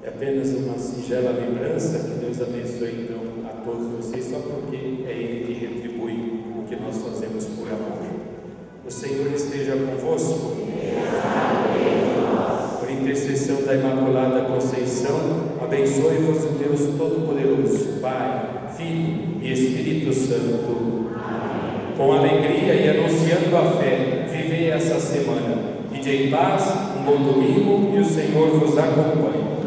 É apenas uma singela lembrança. Que Deus abençoe então a todos vocês, só porque é Ele que retribui o que nós fazemos por amor. O Senhor esteja convosco. Por intercessão da Imaculada Conceição, abençoe-vos o Deus Todo-Poderoso, Pai, Filho e Espírito Santo. Amém. Com alegria e anunciando a fé, vivei essa semana. Ide em paz, um bom domingo e o Senhor vos acompanhe.